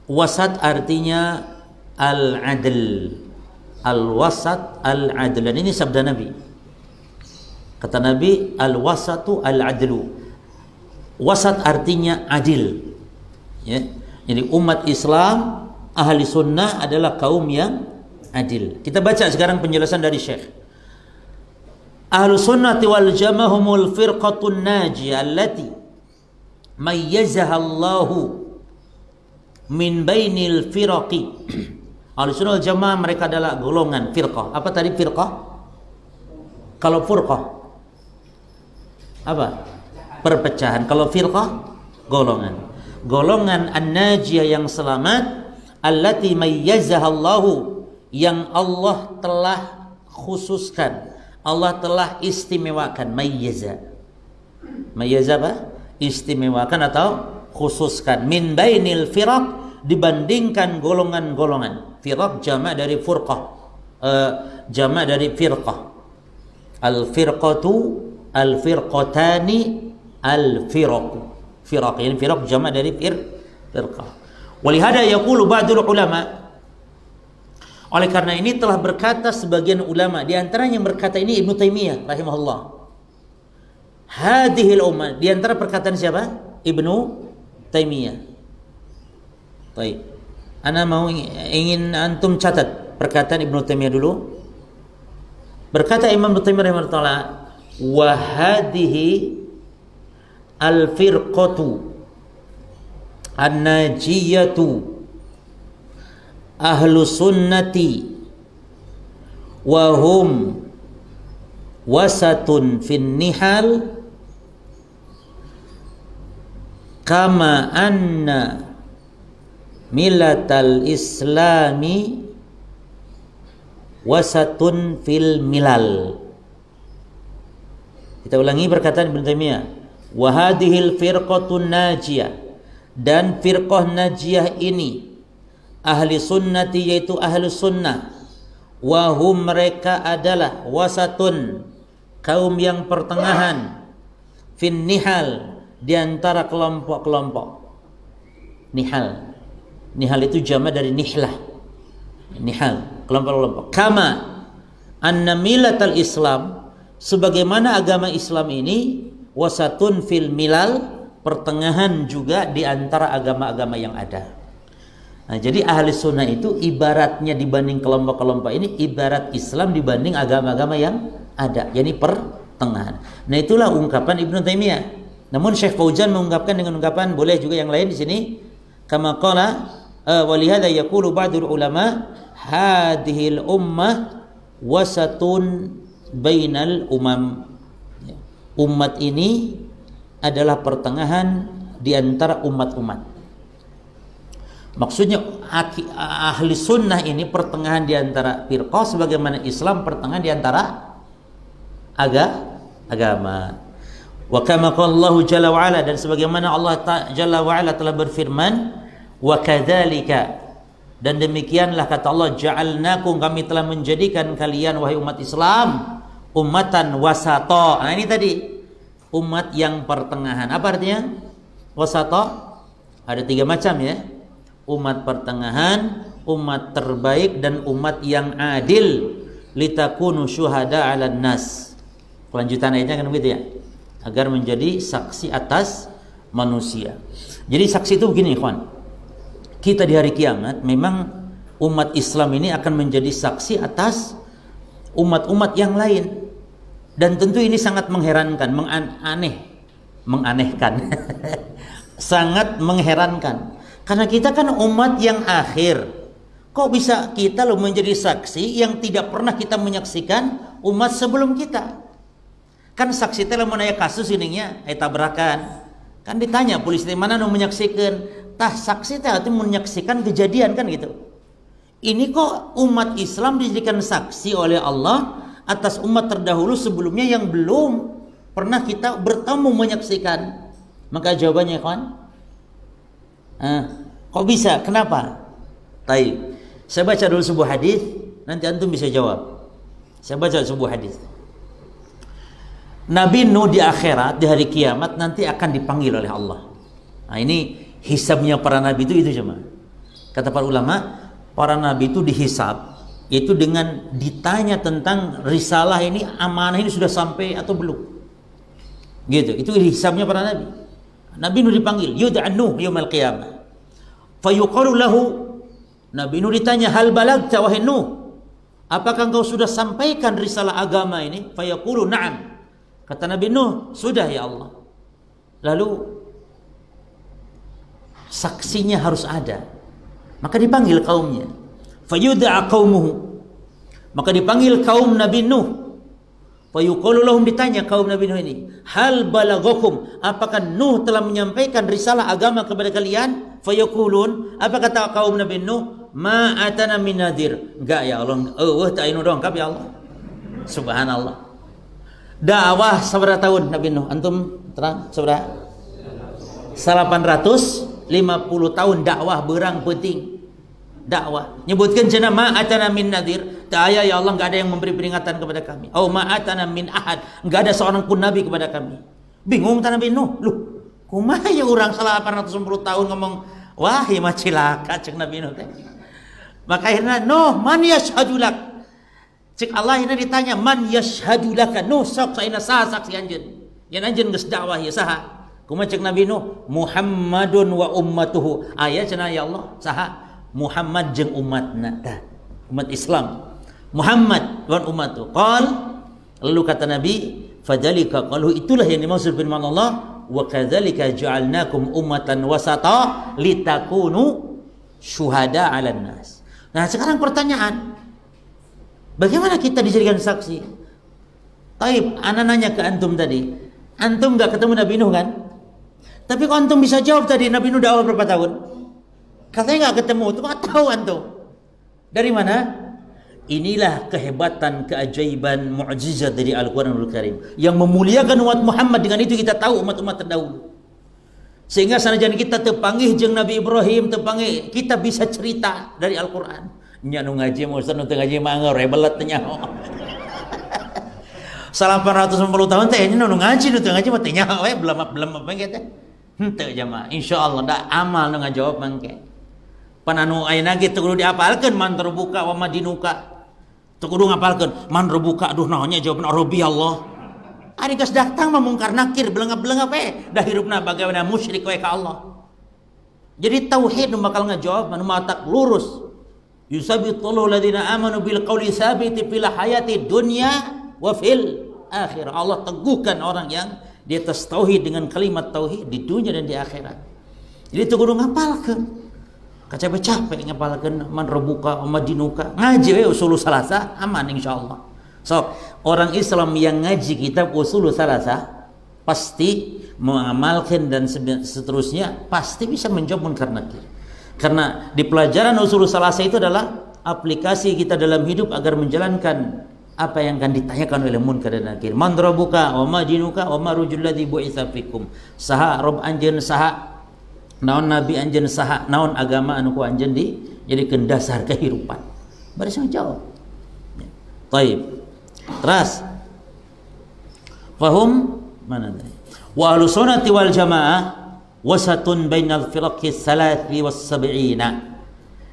Wasat artinya al-adl. Al-wasat al-adl. Dan ini sabda Nabi. Kata Nabi, al-wasatu al-adlu. Wasat artinya adil. Ya. Jadi umat Islam, ahli sunnah adalah kaum yang adil. Kita baca sekarang penjelasan dari Syekh. Ahlu sunnati wal jamaah humul firqatun najiyah allati mayyazaha Allahu min bainil firaqi. Ahlu sunnah wal jamaah mereka adalah golongan firqah. Apa tadi firqah? Kalau furqah apa? Perpecahan. Kalau firqah, golongan. Golongan an-najiyah yang selamat, allati mayyazaha Allahu, yang Allah telah khususkan, Allah telah istimewakan. Mayyaza. Mayyaza apa? Istimewakan atau khususkan. Min bainil firaq, dibandingkan golongan-golongan. Firaq jamak dari furqah. Jamak dari firqah. Al-firqatu, al-firqatani, al-firaqu. firaq. Yani firaq jamak dari firqah. Walihada yaqulu ba'dul ulama. Oleh karena ini telah berkata sebagian ulama, di antaranya yang berkata ini Ibnu Taimiyah rahimahullah. Hadhil ummah, di antara perkataan siapa? Ibnu Taimiyah. Baik. Ana mau ingin antum catat perkataan Ibnu Taimiyah dulu. Berkata Imam Ibnu Taimiyah rahimahullah, wa hadhihi al-firqatu an-najiyatu ahlu sunnati wa hum wasatun fin nihal kama anna milatal islami wasatun fil milal. Kita ulangi perkataan Ibnu Taimiyah, wa hadhil firqatun najiyah, dan firqah najiyah ini ahli sunnati yaitu ahli sunnah, wahum mereka adalah wasatun kaum yang pertengahan, fin nihal di antara kelompok-kelompok. Nihal itu jamak dari nihlah, nihal kelompok-kelompok. Kama anna milatal Islam, sebagaimana agama Islam ini wasatun fil milal, pertengahan juga di antara agama-agama yang ada. Nah, jadi ahli sunnah itu ibaratnya dibanding kelompok-kelompok ini ibarat Islam dibanding agama-agama yang ada, yakni pertengahan. Nah, itulah ungkapan Ibnu Taimiyah. Namun Syekh Fauzan mengungkapkan dengan ungkapan boleh juga yang lain di sini. Kama qala wa lihadza yaqulu ba'dul ulama hadhil ummah wasatun bainal umam. Umat ini adalah pertengahan di antara umat-umat. Maksudnya ahli sunnah ini pertengahan di antara firqah, sebagaimana Islam pertengahan di antara agama. Wa kama qala Allah jalla wa ala, dan sebagaimana Allah jalla wa ala telah berfirman, wa kadzalika, dan demikianlah kata Allah, ja'alnakum, kami telah menjadikan kalian wahai umat Islam ummatan wasata. Nah, ini tadi umat yang pertengahan. Apa artinya wasata? Ada 3 macam ya. Umat pertengahan, umat terbaik, dan umat yang adil. Litakunu syuhada 'alan nas. Kelanjutan ayatnya kan begitu ya. Agar menjadi saksi atas manusia. Jadi saksi itu begini, ikhwan. Kita di hari kiamat memang umat Islam ini akan menjadi saksi atas umat-umat yang lain. Dan tentu ini sangat mengherankan, menganehkan. Sangat mengherankan. Karena kita kan umat yang akhir. Kok bisa kita loh menjadi saksi yang tidak pernah kita menyaksikan umat sebelum kita? Kan saksi telah menanya kasus ininya, tabrakan. Kan ditanya polisi mana mau menyaksikan? Tah saksi teh itu menyaksikan kejadian kan gitu. Ini kok umat Islam dijadikan saksi oleh Allah atas umat terdahulu sebelumnya yang belum pernah kita bertemu menyaksikan? Maka jawabannya kawan, kok bisa? Kenapa? Taib. Saya baca dulu sebuah hadis, nanti antum bisa jawab. Saya baca sebuah hadis. Nabi Nuh di akhirat, di hari kiamat nanti akan dipanggil oleh Allah. Nah, ini hisabnya para nabi itu cuma. Kata para ulama, para nabi itu dihisab yaitu dengan ditanya tentang risalah ini, amanah ini sudah sampai atau belum. Gitu. Itu hisabnya para nabi. Nabi Nuh dipanggil, yud'an Nuh yaumil qiyamah. Fayuqalu lahu, Nabi Nuh ditanya, hal balagta wahai Nuh, apakah engkau sudah sampaikan risalah agama ini? Fayaqulu na'am. Kata Nabi Nuh, sudah ya Allah. Lalu saksinya harus ada. Maka dipanggil kaumnya. Fayud'a qaumuhu. Maka dipanggil kaum Nabi Nuh. Fayuqalu lahum, ditanya kaum Nabi Nuh ini, hal balaghakum, apakah Nuh telah menyampaikan risalah agama kepada kalian? Fayaqulun, apa kata kaum Nabi Nuh? Ma atana min nadhir. Enggak ya Allah, tak inu dongkap ya Allah. Subhanallah. Dakwah seberapa tahun Nabi Nuh? Antum terang seberapa? 850 tahun dakwah, berang penting. Dakwah. Nyebutkan jana ma atana min nadhir. Tak ya Allah, enggak ada yang memberi peringatan kepada kami. Au ma atana min ahad. Enggak ada seorang pun nabi kepada kami. Bingung tak Nabi Nuh. Loh, Kumaha orang salah 810 tahun ngomong wah ieu mah cilaka cek Nabi Nuh teh. Maka akhirnya man yashhadu lak. Cek Allah ini ditanya man yashhadu laka sok saena saha saksi anjeun. Yen anjeun geus dakwah ieu saha? Kumaha cek Nabi Nuh? Muhammadun wa ummatuhu. Aya cenah ya Allah saha? Muhammad jeung umatna. Umat Islam. Muhammad wa ummatuhu. Lalu kata Nabi, fadzalika qalu itulah yang dimaksud firman Allah, wa kadzalika ja'alnakum ummatan wasata litakunu syuhada 'alan nas. Nah, sekarang pertanyaan, bagaimana kita dijadikan saksi? Taib, ana nanya ke antum tadi. Antum enggak ketemu Nabi Nuh kan? Tapi kok antum bisa jawab tadi Nabi Nuh dakwah berapa tahun? Katanya enggak ketemu, itu enggak tahu antum. Dari mana? Inilah kehebatan, keajaiban, mukjizat dari Al-Qur'anul Karim yang memuliakan umat Muhammad. Dengan itu kita tahu umat-umat terdahulu. Sehingga sanajan kita tepanggih jeung Nabi Ibrahim, tepanggih kita bisa cerita dari Al-Qur'an. Nya nu ngaji mah ustaz nu teu ngaji mah rebelet teh nyaho. 890 tahun teh nya nu ngaji nu teu ngaji mah teh nyaho we belum apa ge teh. Henteu jamaah, insyaallah da amal nu ngajawab mangke. Pan anu ayeuna ge teu kudu diapalkeun man terbuka wa madinuka. Teu kudu ngapalkeun man rebuka aduh naonnya jawaban Rabbi Allah. Ari geus datang mah mungkar nakir belengap-belengap we dah hirupna bagaimana musyrik we ka Allah. Jadi tauhid nu bakal ngajawab nu matak lurus. Yusabbitullahu alladziina aamanu bil qauli tsabiti fil hayati dunya wa fil akhirah. Allah teguhkan orang yang di atas tauhid dengan kalimat tauhid di dunia dan di akhirat. Jadi teu kudu ngapalkeun. Capek-capek ngapalkeun man rebuka madinuka. Ngaji we usul salasa aman insyaallah. So, orang Islam yang ngaji kitab usul salasa pasti mengamalkan dan seterusnya pasti bisa menjawab munkar nakir. Karena di pelajaran usul salasa itu adalah aplikasi kita dalam hidup agar menjalankan apa yang akan ditanyakan oleh munkar dan nakir. Man rabbuka wa ma dinuka wa ma rajul ladzi bu'itsa fikum. Saha rabb anjeun saha naon nabi anjeun saha naon agama anu ku anjeun dijadikeun dasar kehidupan. Bari sang jawab. Baik. Terus fahum mana tadi? Wa ahlus sunnati wal jamaah wasatun bainal firaqi salasi was sab'ina.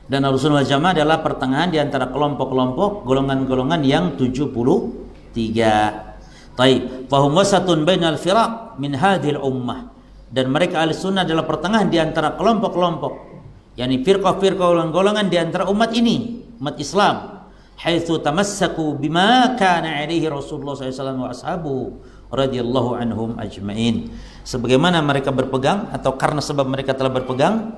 Dan Ahlussunnah wal Jamaah adalah pertengahan di antara kelompok-kelompok golongan-golongan yang 73. Taib. Fahum wasatun bainal firaq min hadhil ummah. Dan mereka Ahlussunnah adalah pertengahan di antara kelompok-kelompok, yakni firqah-firqah golongan di antara umat ini, umat Islam. Haitsu tamassaku bima kana alaihi Rasulullah sallallahu alaihi wasallam wa ashabu radhiyallahu anhum ajmain. Sebagaimana mereka berpegang atau karena sebab mereka telah berpegang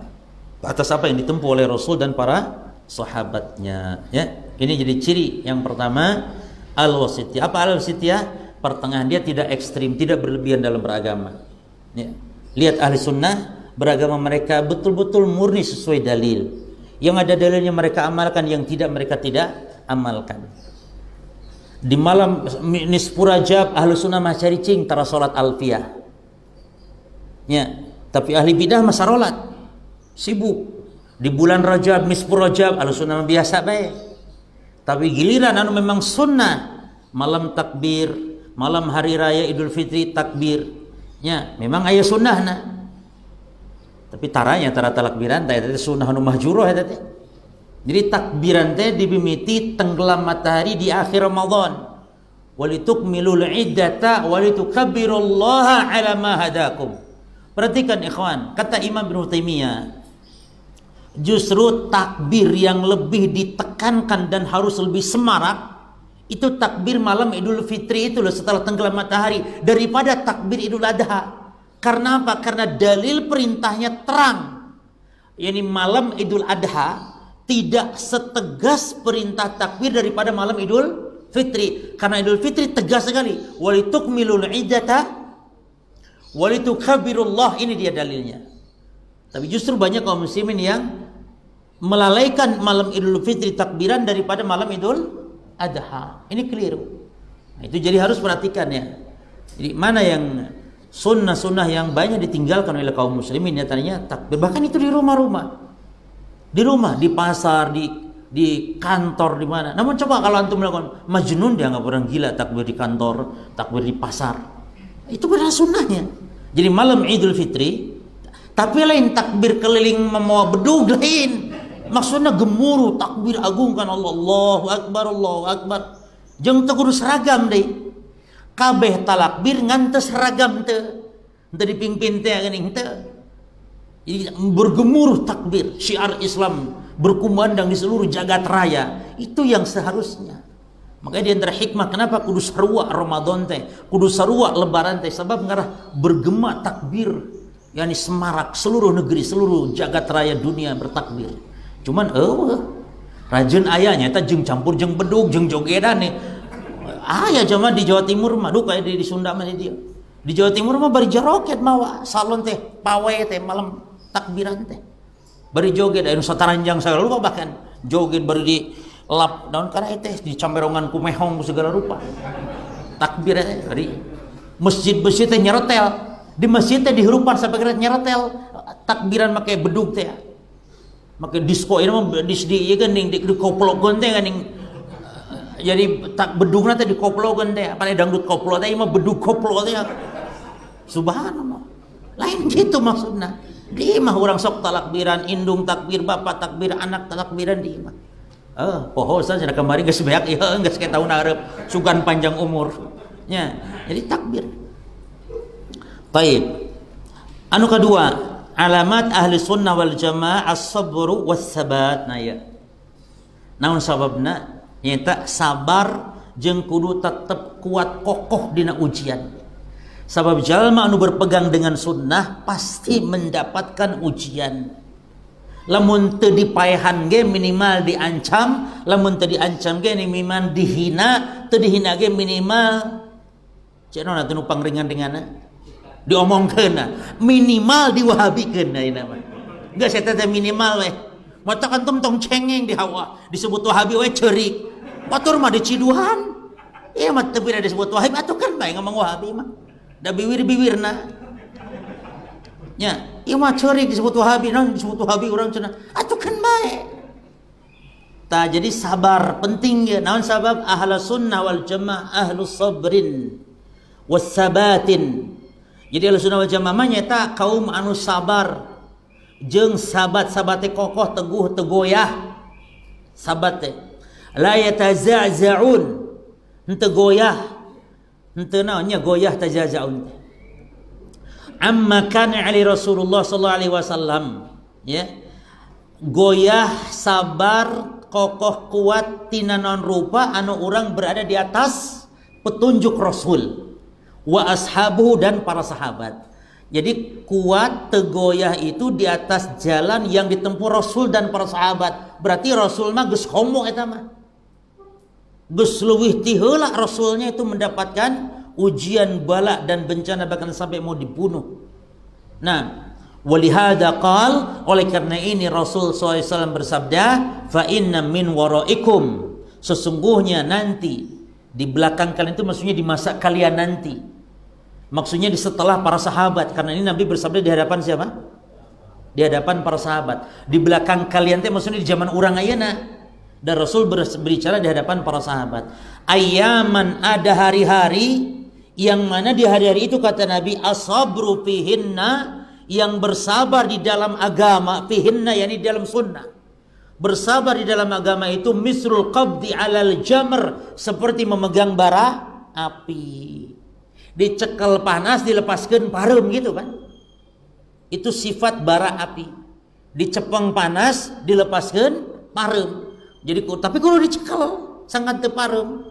atas apa yang ditempuh oleh Rasul dan para sahabatnya, ya. Ini jadi ciri yang pertama al-wasitiyah. Apa al-wasitiyah? Pertengahan, dia tidak ekstrim, tidak berlebihan dalam beragama, ya. Lihat ahli sunnah beragama mereka betul-betul murni sesuai dalil. Yang ada dalilnya mereka amalkan, yang tidak mereka tidak amalkan. Di malam nisfu Rajab ahli sunnah mah caricing tara salat alfiyah, ya. Tapi ahli bidah mah sarolat sibuk. Di bulan Rajab, nisfu Rajab, Ahlussunnah biasa baik. Tapi giliran anu memang sunnah, malam takbir, malam hari raya Idul Fitri takbir, ya, memang aya sunnahna. Tapi taranya tara takbiran teh sunnah anu mahjuroh eta teh. Jadi takbiran teh dibimiti tenggelam matahari di akhir Ramadan. Walitukmilul iddata walitukabbirullaha ala ma hadakum. Perhatikan ikhwan, kata Imam Ibnu Taimiyah, justru takbir yang lebih ditekankan dan harus lebih semarak itu takbir malam Idul Fitri itu loh, setelah tenggelam matahari, daripada takbir Idul Adha. Karena apa? Karena dalil perintahnya terang. Yani malam Idul Adha tidak setegas perintah takbir daripada malam Idul Fitri. Karena Idul Fitri tegas sekali. Walitukmilul iddata walitukabirullah, ini dia dalilnya. Tapi justru banyak kaum muslimin yang melalaikan malam Idul Fitri takbiran daripada malam Idul Adha. Ini keliru. Nah, itu jadi harus perhatikan ya. Jadi mana yang sunnah-sunnah yang banyak ditinggalkan oleh kaum muslimin, nyatanya takbir. Bahkan itu di rumah-rumah, di rumah, di pasar, di kantor, di mana. Namun coba kalau antum melakukan, majnun, dianggap orang gila takbir di kantor, takbir di pasar. Itu benar sunnahnya. Jadi malam Idul Fitri, tapi lain takbir keliling membawa bedug lain. Maksudnya gemuruh takbir agungkan Allah, Allahu Akbar, Allahu Akbar. Jeung teu kudu seragam deui. Kabeh talakbir ngan teu seragam teu. Teu dipingpin teh geuning teu. Jadi bergemuruh takbir, syiar Islam berkumandang di seluruh jagat raya. Itu yang seharusnya. Makanya di antara hikmah kenapa kudu sarua Ramadan teh, kudu sarua lebaran teh, sebab ngarah bergema takbir. Yani semarak seluruh negeri, seluruh jagat raya dunia bertakbir. Cuman rajin ayahnya eta jeung campur jeung bedug jeung jogedan nih. Aya zaman di Jawa Timur mah duh kayak di Sunda mah dia. Di Jawa Timur mah bari joget mawa salon teh, pawe teh malam takbiran teh. Bari joget anu sataranjang sagala rupa bahkan joget bari di lap daun karena teh di camberongan ku mehong segala rupa. Takbir teh bari masjid-masjid teh nyeretel. Di masjid teh dihirupan sampai kira nyeretel takbiran make bedug teh. Make disco ieu mah di ieu geuning di koplogeun teh geuning. Jadi tak bedugna teh di koplogeun teh, pane dangdut koplo teh mah bedug koplo teh. Subhanallah. Lain gitu maksudna. Di mah urang sok talakbiran, indung takbir, bapak takbir, anak takbiran di mah. Poho saja kemarin geus beak ieu geus ke tahun hareup sugan panjang umur. Nya, jadi takbir. Baik. Anu kedua, alamat ahli sunnah wal jamaah as-sabru was-sabat. Nah ya. Naon sababna? Nyata sabar jeung kudu tetep kuat kokoh dina ujian. Sabab jalma anu berpegang dengan sunnah pasti mendapatkan ujian. Lamun teu dipaehan ge minimal diancam, lamun teu diancam ge minimal dihina, teu dihina ge minimal cenah teu nu pangringan-ringanna diomongkeunna, minimal diwahabikeun ayeuna mah. Geus eta teh minimal we. Mata antum tong cengeng di hawa, disebut wahabi we ceurik. Batur mah diciduhan. Ieu mah teu beda disebut wahabi, atuh kan bae ngomong wahabi mah. Da biwir-biwirna. Nya, ieu mah ceurik disebut wahabi, naon disebut wahabi urang cenah. Atuh kan bae. Tah jadi sabar penting ya. Naon sabab ahlus sunnah wal jamaah ahlus sabrin was sabatin. Jadi ahlus sunnah wal jamaah nyata kaum anu sabar jeung sabat-sabat teh kokoh teguh teu goyah. Sabat teh la yataza'za'un, henteu goyah. Henteu naonnya goyah tazazaun. Amma kana ali Rasulullah sallallahu alaihi wasallam, ya. Goyah, sabar, kokoh kuat tina naon rupa anu urang berada di atas petunjuk Rasul wa ashabuhu dan para sahabat. Jadi kuat tegoyah itu di atas jalan yang ditempuh Rasul dan para sahabat. Berarti Rasul mah geus homo eta mah. Geus leuwih ti heula Rasulnya itu mendapatkan ujian bala dan bencana bahkan sampai mau dibunuh. Nah, walihada qal, oleh karena ini Rasul SAW bersabda, fa inna min waraikum, sesungguhnya nanti di belakang kalian itu maksudnya di masa kalian nanti. Maksudnya di setelah para sahabat, karena ini Nabi bersabda di hadapan siapa? Di hadapan para sahabat. Di belakang kalian itu maksudnya di zaman urang ayeuna. Dan Rasul berbicara di hadapan para sahabat. Ayaman, ada hari-hari yang mana di hari-hari itu kata Nabi asabru fihinna, yang bersabar di dalam agama, fihinna yakni di dalam sunnah. Bersabar di dalam agama itu misrul qabdi alal jamr, seperti memegang bara api. Dicekel panas dilepaskeun pareum gitu kan. Itu sifat bara api. Dicepeng panas dilepaskeun pareum. Jadi tapi kudu dicekel sangat teu pareum.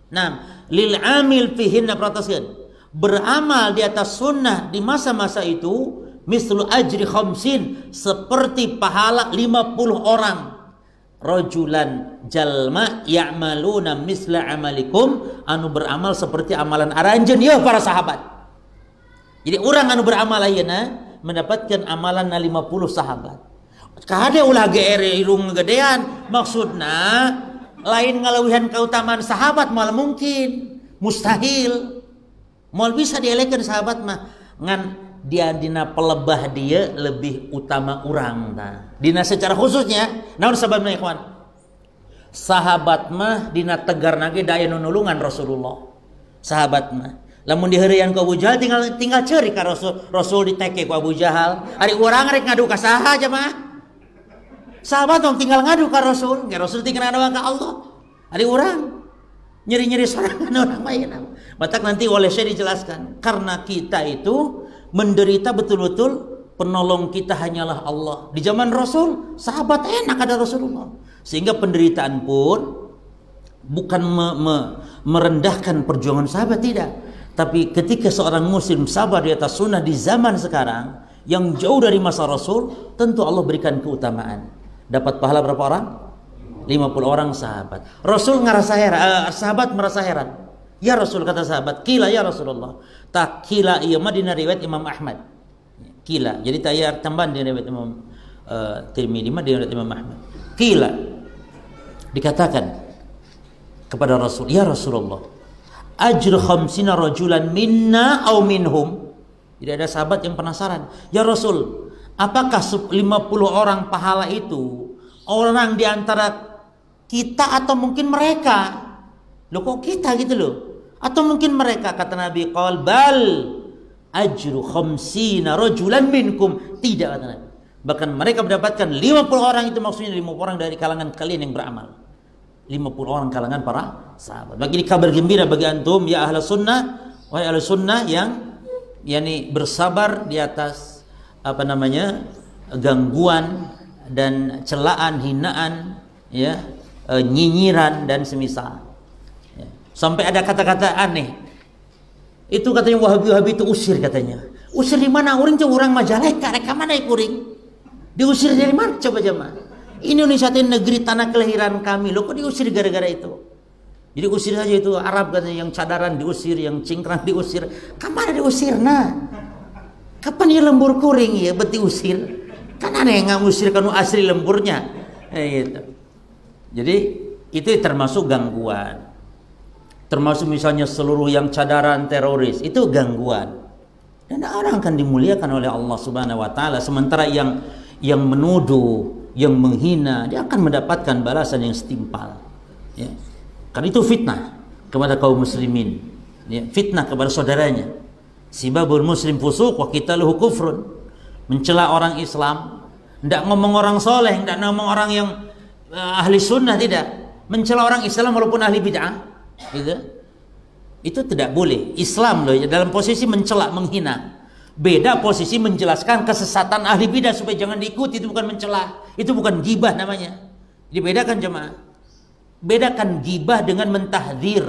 Nah, lil amil fihinna prataskeun. Beramal di atas sunnah di masa-masa itu mislu ajri khamsin, seperti pahala 50 orang. Rajulan jalma ya'maluna misla amalikum, anu beramal seperti amalan aranjeun ya para sahabat. Jadi orang anu beramal ayeuna mendapatkan amalan 50 sahabat. Kade ulah GR irung gedean, maksudna lain ngalawihan keutamaan sahabat mal mungkin mustahil. Mal bisa dielekeun sahabat mah ngan dia dina pelebah dia lebih utama urang tah. Dina secara khususnya naon sababna ikhwan? Sahabat mah dina tegarna ge daya nulungan Rasulullah. Sahabat mah Lamun diheureuyaan ku Abu Jahal tinggal ceurik ka Rasul diteke ku Abu Jahal. Ari urang rek ngadu ka saha jemaah? Sahabat dong tinggal ngadu ka Rasul, ge Rasul tinggal ngadu ka Allah. Ari urang nyeri-nyeri sorangan orang lain. Matak nanti oleh saya dijelaskan, karena kita itu menderita betul-betul, penolong kita hanyalah Allah. Di zaman Rasul, sahabat enak ada Rasulullah. Sehingga penderitaan pun bukan merendahkan perjuangan sahabat, tidak. Tapi ketika seorang muslim sabar di atas sunnah di zaman sekarang yang jauh dari masa Rasul, tentu Allah berikan keutamaan. Dapat pahala berapa orang? 50 orang sahabat. Rasul ngerasa heran, sahabat merasa heran. Ya Rasul, kata sahabat, kila ya Rasulullah. Tak kila iya mah dina riwayat Imam Ahmad. Kila. Jadi tayar tambahan di riwayat Imam Tirmidzi mah di riwayat Imam Ahmad. Kila. Dikatakan kepada Rasul, ya Rasulullah, ajru khamsina rajulan minna au minhum. Jadi ada sahabat yang penasaran, ya Rasul, apakah 50 orang pahala itu orang di antara kita atau mungkin mereka? Loh kok kita gitu loh? Atau mungkin mereka? Kata Nabi, qal bal ajru khamsina rajulan minkum. Tidak, kata Nabi. Bahkan mereka mendapatkan 50 orang, itu maksudnya 50 orang dari kalangan kalian yang beramal. 50 orang kalangan para sahabat. Bagi ini kabar gembira bagi antum ya ahli sunnah, wahai ahli sunnah yang yakni bersabar di atas gangguan dan celaan, hinaan, ya, nyinyiran dan semisal. Ya. Sampai ada kata-kata aneh. Itu katanya Wahabi itu usir katanya. Usir di mana? Orang Majalengka, rek mana kuring? Diusir dari mana coba jemaah? Indonesia itu negeri tanah kelahiran kami. Loh kok diusir gara-gara itu? Jadi usir saja itu Arab katanya, yang cadaran diusir, yang cingkrang diusir. Kamana diusir nah? Kapan ya lembur kuring ya beti usir? Kan aneh yang ngusir kanu asli lemburnya. Gitu. Jadi itu termasuk gangguan. Termasuk misalnya seluruh yang cadaran teroris, itu gangguan. Dan orang akan dimuliakan oleh Allah Subhanahu wa taala, sementara yang menuduh, yang menghina, dia akan mendapatkan balasan yang setimpal. Ya. Karena itu fitnah kepada kaum muslimin. Ya. Fitnah kepada saudaranya. Sibabul muslim fusuq wa qitaluhu kufrun. Mencela orang Islam, tidak ngomong orang soleh, tidak ngomong orang yang ahli sunnah, tidak. Mencela orang Islam walaupun ahli bid'ah, gitu. Itu tidak boleh. Islam loh dalam posisi mencela, menghina. Beda posisi menjelaskan kesesatan ahli bidah supaya jangan diikuti, itu bukan mencela, itu bukan gibah namanya. Dibedakan jemaah. Bedakan gibah dengan mentahdzir.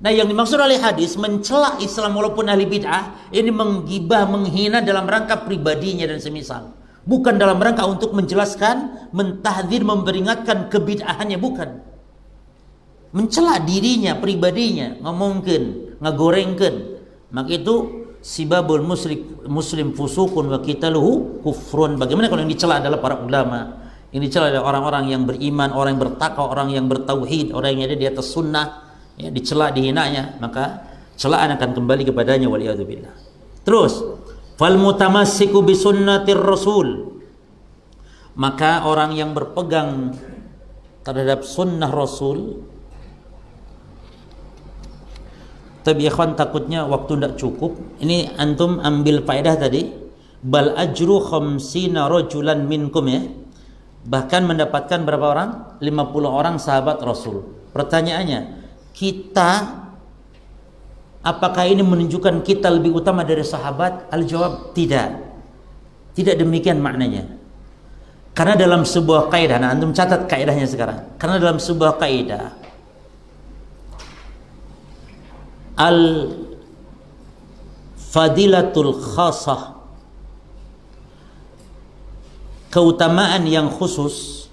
Nah, yang dimaksud oleh hadis mencela Islam walaupun ahli bid'ah, ini menggibah, menghina dalam rangka pribadinya dan semisal. Bukan dalam rangka untuk menjelaskan, mentahdzir, memperingatkan kebid'ahannya, bukan. Mencela dirinya, pribadinya, ngomongkeun, ngagorengkeun. Maka itu sibabul muslim fusukun wa qitaluhu kufrun. Bagaimana kalau yang dicela adalah para ulama, yang dicela adalah orang-orang yang beriman, orang yang bertakwa, orang yang bertauhid, orang yang ada di atas sunnah, ya, dicela, dihinanya, maka celaan akan kembali kepadanya, waliyadzubillah. Terus, fal mutamassiku bi sunnatir rasul, maka orang yang berpegang terhadap sunnah Rasul. Tapi ikhwan, takutnya waktu tidak cukup. Ini antum ambil faedah tadi, bal ajru khamsina rajulan minkum, ya. Bahkan mendapatkan berapa orang? 50 orang sahabat Rasul. Pertanyaannya, kita, apakah ini menunjukkan kita lebih utama dari sahabat? Al-jawab tidak. Tidak demikian maknanya. Karena dalam sebuah kaidah, nah antum catat kaidahnya sekarang. Karena dalam sebuah kaidah, al-fadilatul khasah, keutamaan yang khusus,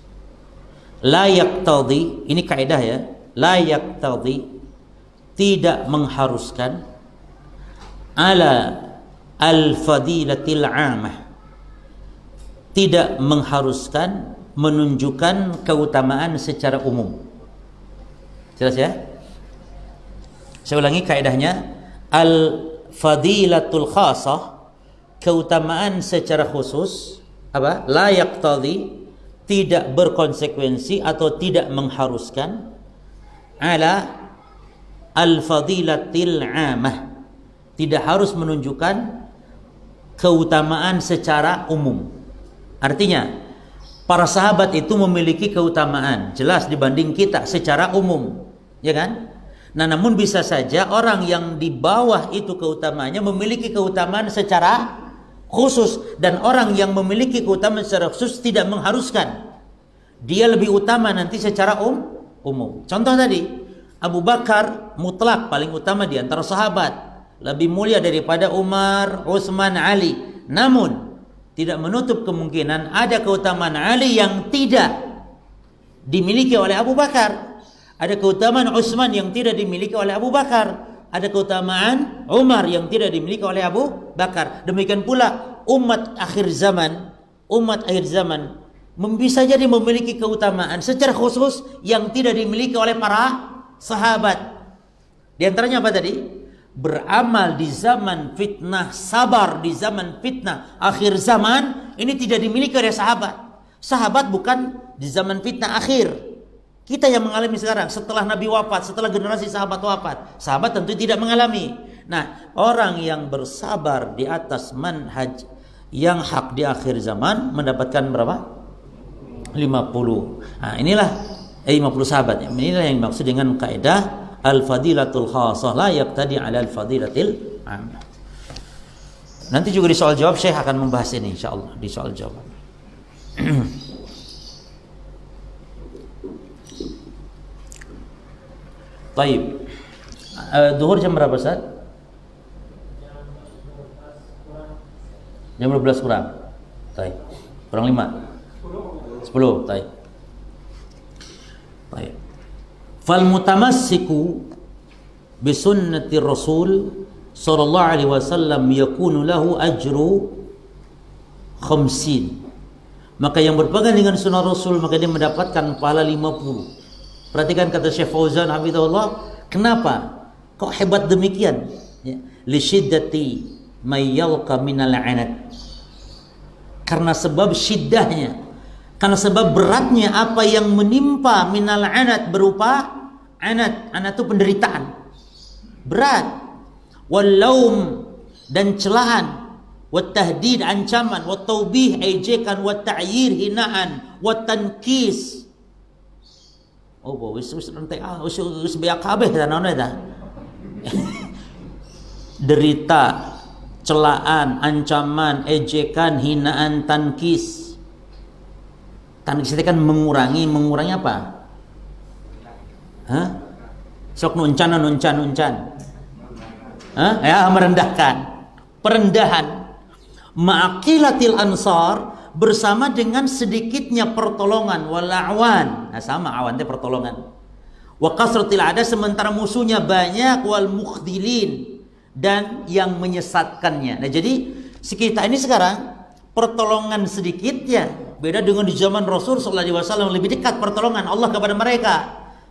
la yaqtadi, ini kaidah ya, la yaqtadi, tidak mengharuskan, ala al-fadilatil amah, tidak mengharuskan, menunjukkan keutamaan secara umum. Jelas ya? Saya ulangi kaidahnya, al-fadilatul khasah, keutamaan secara khusus, apa? La yaqtadi, tidak berkonsekuensi atau tidak mengharuskan, ala al-fadilatil amah, tidak harus menunjukkan keutamaan secara umum. Artinya, para sahabat itu memiliki keutamaan jelas dibanding kita secara umum, ya kan? Nah, namun bisa saja orang yang di bawah itu keutamaannya memiliki keutamaan secara khusus, dan orang yang memiliki keutamaan secara khusus tidak mengharuskan dia lebih utama nanti secara umum. Contoh tadi, Abu Bakar mutlak paling utama di antara sahabat, lebih mulia daripada Umar, Utsman, Ali. Namun tidak menutup kemungkinan ada keutamaan Ali yang tidak dimiliki oleh Abu Bakar, ada keutamaan Utsman yang tidak dimiliki oleh Abu Bakar, ada keutamaan Umar yang tidak dimiliki oleh Abu Bakar. Demikian pula umat akhir zaman bisa jadi memiliki keutamaan secara khusus yang tidak dimiliki oleh para sahabat. Di antaranya apa tadi? Beramal di zaman fitnah, sabar di zaman fitnah akhir zaman, ini tidak dimiliki oleh sahabat. Sahabat bukan di zaman fitnah akhir. Kita yang mengalami sekarang setelah Nabi wafat, setelah generasi sahabat wafat, sahabat tentu tidak mengalami. Nah, orang yang bersabar di atas manhaj yang hak di akhir zaman mendapatkan berapa? 50. Nah, inilah 50 sahabat. Inilah yang dimaksud dengan kaidah al-fadilatul khasah la yaqtadi 'ala al-fadilatil 'ammah. Nanti juga di soal jawab Syekh akan membahas ini insyaallah di soal jawab. Baik. Zuhur jam berapa, Ustaz? Jam 12 kurang. Baik. Kurang 5. 10. Baik. Baik. Fal mutamassiku bi sunnati Rasul sallallahu alaihi wasallam yakunu lahu ajru 50. Maka yang berpegang dengan sunnah Rasul maka dia mendapatkan pahala 50. Perhatikan kata Syekh Fauzan hafizahullah, kenapa kok hebat demikian? Ya. Li syiddati may yalqa minal 'anat. Karena sebab syiddahnya, karena sebab beratnya apa yang menimpa minal 'anat berupa anat itu penderitaan berat, wal laum dan celahan, wat tahdid ancaman, wat taubih ejekan, wat ta'yir hinaan, wat tankis. Oh, wis rantai wis biak kabeh naon eta. Derita, celaan, ancaman, ejekan, hinaan, tankis. Tankis itu kan mengurangi apa? Hah? Sok nuncan. Hah? Ya, merendahkan. Perendahan. Ma'aqilatil ansar bersama dengan sedikitnya pertolongan wal awan. Nah, sama awan itu pertolongan. Wa kasratil ada sementara musuhnya banyak, wal mukhdilin dan yang menyesatkannya. Nah, jadi kita ini sekarang pertolongan sedikitnya beda dengan di zaman Rasul sallallahu alaihi wasallam, lebih dekat pertolongan Allah kepada mereka.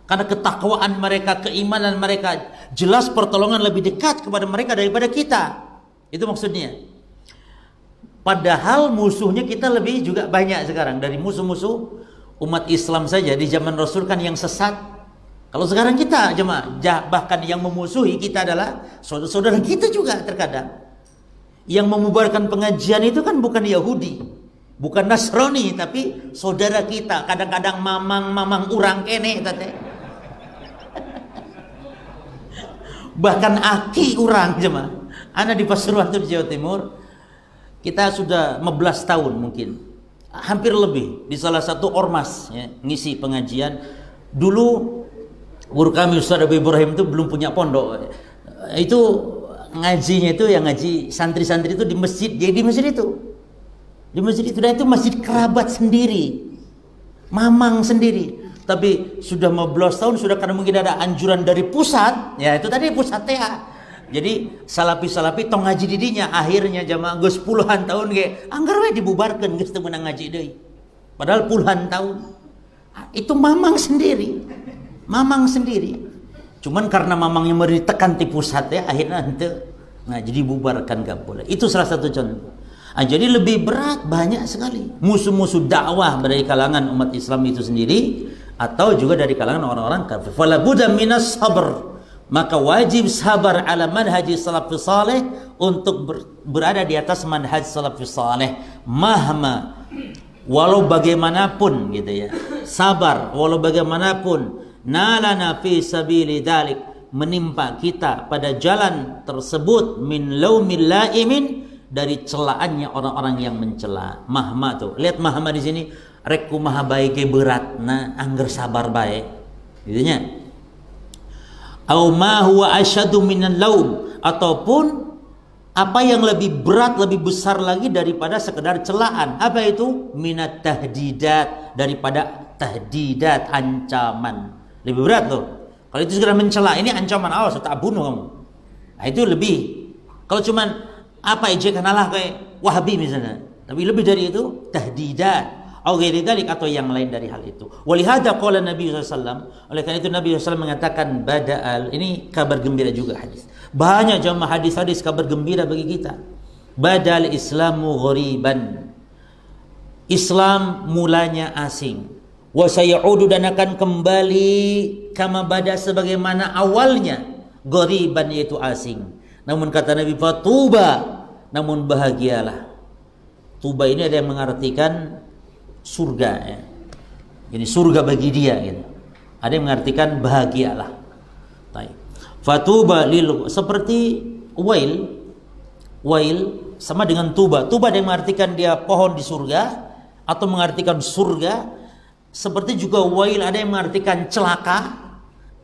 Karena ketakwaan mereka, keimanan mereka, jelas pertolongan lebih dekat kepada mereka daripada kita. Itu maksudnya. Padahal musuhnya kita lebih juga banyak sekarang. Dari musuh-musuh umat Islam saja di zaman Rasul kan yang sesat. Kalau sekarang kita jemaah, bahkan yang memusuhi kita adalah saudara-saudara kita juga terkadang. Yang memubarkan pengajian itu kan bukan Yahudi, bukan Nasrani, tapi saudara kita. Kadang-kadang mamang urang kene tete. Bahkan aki urang jemaah. Ana di Pasuruan itu di Jawa Timur. Kita sudah 15 tahun mungkin, hampir lebih di salah satu ormas ya, ngisi pengajian. Dulu guru kami Ustaz Abu Ibrahim itu belum punya pondok. Itu ngajinya itu yang ngaji santri-santri itu di masjid. Jadi di masjid itu. Di masjid itu dan itu masjid kerabat sendiri. Mamang sendiri. Tapi sudah 15 tahun sudah karena mungkin ada anjuran dari pusat. Ya itu tadi pusat TH. Jadi salapi tong ngaji didinya, akhirnya jamaah geus puluhan tahun ge anggar we dibubarkeun geus teu meunang ngaji deui. Padahal puluhan tahun. Itu mamang sendiri. Cuman karena mamangnya meri tekan ti pusat ya akhirnya henteu. Nah, jadi bubarkan gak boleh. Itu salah satu contoh. Nah, jadi lebih berat banyak sekali musuh-musuh dakwah dari kalangan umat Islam itu sendiri atau juga dari kalangan orang-orang kafir. Fala budda minas sabr Maka wajib sabar ala manhaj salafus saleh untuk berada di atas manhaj salafus saleh. Mahma, walau bagaimanapun gitu ya. Sabar walau bagaimanapun. Nalana fi sabili dzalik, menimpa kita pada jalan tersebut min laumil laimin, dari celaannya orang-orang yang mencela. Mahma tuh. Lihat mahma di sini, rek kumaha bae ge berat, nah angger sabar bae. Gitu nya. Au ma huwa asyadu minan laum, ataupun apa yang lebih berat, lebih besar lagi daripada sekedar celaan. Apa itu? Minat tahdidat, daripada tahdidat, ancaman. Lebih berat loh. Kalau itu sekedar mencela, ini ancaman, awas tak bunuh kamu. Nah, itu lebih. Kalau cuman apa ejekan Allah kayak Wahabi misalnya, tapi lebih dari itu tahdidat. Atau yang lain dari hal itu. Walihada qala Nabi SAW. Oleh karena itu Nabi SAW mengatakan bada'al. Ini kabar gembira juga hadis. Banyak jamaah hadis-hadis kabar gembira bagi kita. Badal Islamu ghoriban. Islam mulanya asing. Wa sayaudu, dan akan kembali kama bada, sebagaimana awalnya. Ghoriban, yaitu asing. Namun kata Nabi, fatuba, namun bahagialah. Tuba ini ada yang mengartikan surga ya. Ini surga bagi dia gitu. Ada yang mengartikan bahagialah. Baik. Fatuba lil, seperti wail. Wail sama dengan tuba. Tuba ada yang mengartikan dia pohon di surga atau mengartikan surga. Seperti juga wail ada yang mengartikan celaka,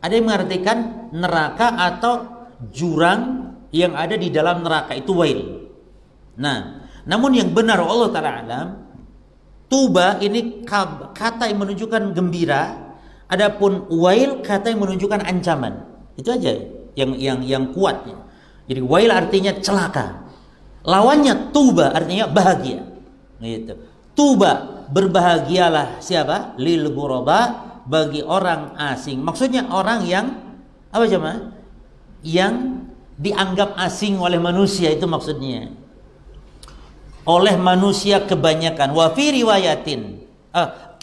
ada yang mengartikan neraka atau jurang yang ada di dalam neraka, itu wail. Nah, namun yang benar Allah Ta'ala alam, tuba ini kata yang menunjukkan gembira, adapun wail kata yang menunjukkan ancaman. Itu aja yang kuatnya. Jadi wail artinya celaka, lawannya tuba artinya bahagia. Gitu. Tuba, berbahagialah siapa? Lil ghuraba, bagi orang asing. Maksudnya orang yang apa jemaah? Yang dianggap asing oleh manusia, itu maksudnya. Oleh manusia kebanyakan. Wa fi riwayatin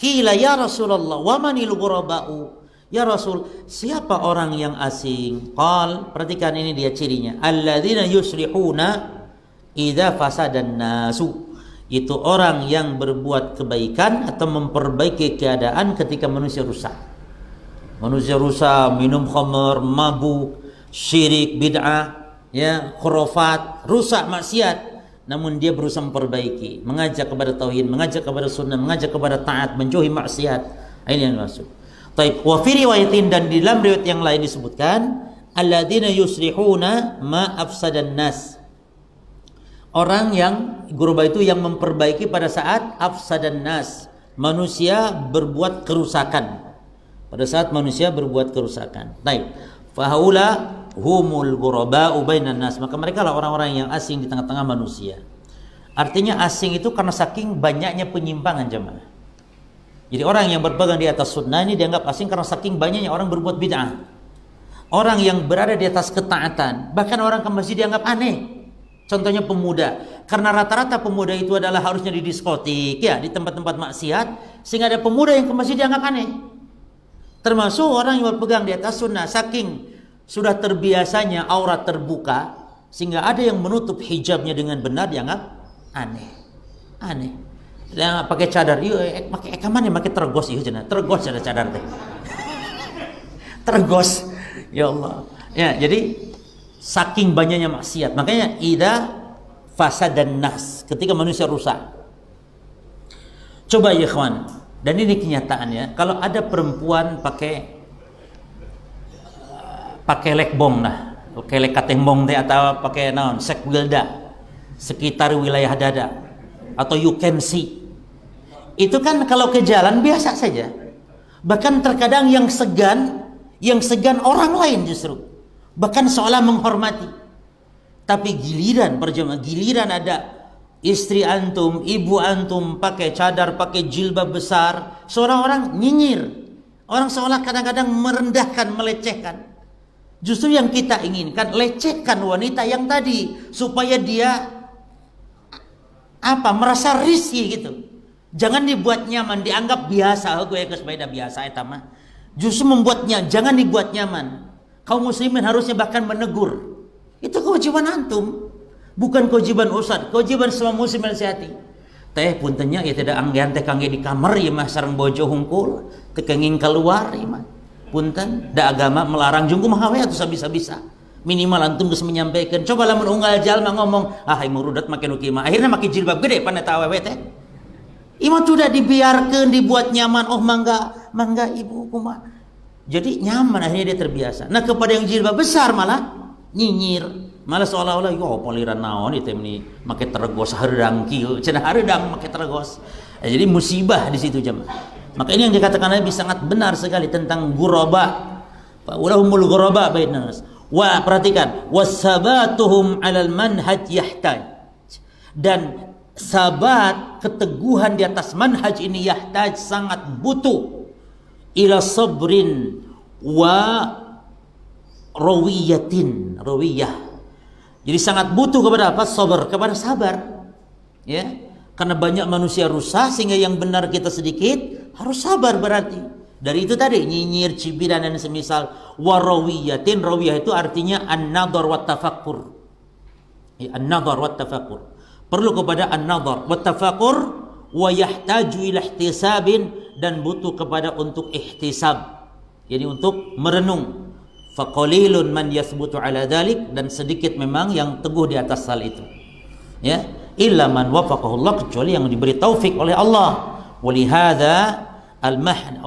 qila ya Rasulullah wa manil ghuraba'u, ya Rasul, siapa orang yang asing? Qal, perhatikan ini dia cirinya, alladzina yuslihuna idza fasadan nasu, itu orang yang berbuat kebaikan atau memperbaiki keadaan ketika manusia rusak. Manusia rusak, minum khamr, mabuk, syirik, bid'ah, ya, khurafat, rusak, maksiat. Namun dia berusaha memperbaiki, mengajak kepada tauhid, mengajak kepada sunnah, mengajak kepada taat, menjauhi maksiat. Ini yang maksud. Taib. Wa fi riwayatin, dan di dalam riwayat yang lain disebutkan, alladzina yuslihuna ma afsadan nas. Orang yang ghuraba itu yang memperbaiki pada saat afsadan nas, manusia berbuat kerusakan. Pada saat manusia berbuat kerusakan. Taib. Fahaula humul ghuraba'u bainan nas, maka mereka lah orang-orang yang asing di tengah-tengah manusia. Artinya asing itu karena saking banyaknya penyimpangan jemaah. Jadi orang yang berpegang di atas sunnah ini dianggap asing karena saking banyaknya orang berbuat bid'ah. Orang yang berada di atas ketaatan, bahkan orang ke masjid dianggap aneh. Contohnya pemuda, karena rata-rata pemuda itu adalah harusnya di diskotik ya, di tempat-tempat maksiat, sehingga ada pemuda yang ke masjid dianggap aneh. Termasuk orang yang berpegang di atas sunnah, saking sudah terbiasanya aurat terbuka, sehingga ada yang menutup hijabnya dengan benar dianggap aneh. Aneh. Yang pakai cadar, iya pakai ekaman yang pakai tergos, iya cenah. Tergos ada cadar teh. Tergos. Ya Allah. Ya, jadi saking banyaknya maksiat. Makanya idza fasadan nas, ketika manusia rusak. Coba ya ikhwan, dan ini kenyataannya, kalau ada perempuan pakai lekbong lah, pakai lek katembong teh, atau pakai naon sek wilda sekitar wilayah dada, atau you can see, itu kan kalau ke jalan biasa saja. Bahkan terkadang yang segan orang lain justru, bahkan seolah menghormati. Tapi giliran perjamaah, giliran ada istri antum, ibu antum pakai cadar, pakai jilbab besar, seorang orang nyinyir, orang seolah kadang-kadang merendahkan, melecehkan. Justru yang kita inginkan, lecehkan wanita yang tadi, supaya dia merasa risih gitu. Jangan dibuat nyaman, dianggap biasa. Gue ke sepeda biasa eta mah. Justru membuatnya, jangan dibuat nyaman. Kaum muslimin harusnya bahkan menegur. Itu kewajiban antum, bukan kewajiban ustaz, kewajiban semua muslim nasihati. Teh puntennya ya tidak anggian teh kangge di kamar ya mah sareng bojo hungkul, teu kenging keluar ya mah. Punten, da agama melarang jungku mah we atuh sabisa-bisa. Minimal antum geus menyampaikan. Coba lamun unggal jalma ngomong, ah imong rudat make nu kieu mah. Akhirna make jilbab gede pan eta awewe teh. Imah sudah dibiarkan, dibuat nyaman. Oh mangga ibu kumaha. Jadi nyaman, akhirnya dia terbiasa. Nah kepada yang jilbab besar malah nyinyir, malah seolah-olah yo poliran naon itu ini make teregos hareudang kieu, cenah hareudang make teregos. Jadi musibah di situ jemaah. Maka ini yang dikatakan Nabi sangat benar sekali tentang ghuraba. Fa ulahumul ghuraba bainas. Wa perhatikan, wasabatuhum 'alal manhaj yahtaj. Dan sabat, keteguhan di atas manhaj ini yahtaj, sangat butuh ila sabrin wa rawiyah. Jadi sangat butuh kepada apa? Kepada sabar. Ya. Karena banyak manusia rusak sehingga yang benar kita sedikit, harus sabar berarti. Dari itu tadi nyinyir, cibiran dan semisal. Warawiyatin, rawiyah itu artinya an-nadhar wa tafakkur. Ya, an-nadhar wa tafakkur. Perlu kepada an-nadhar wa tafakkur wa yahtaju ila ihtisabin, dan butuh kepada untuk ihtisab. Jadi untuk merenung. Faqalilun man yathbutu ala dhalik, dan sedikit memang yang teguh di atas hal itu. Ya, illa man wafaqahu Allah, kecuali yang diberi taufik oleh Allah. Walihada al-mahn.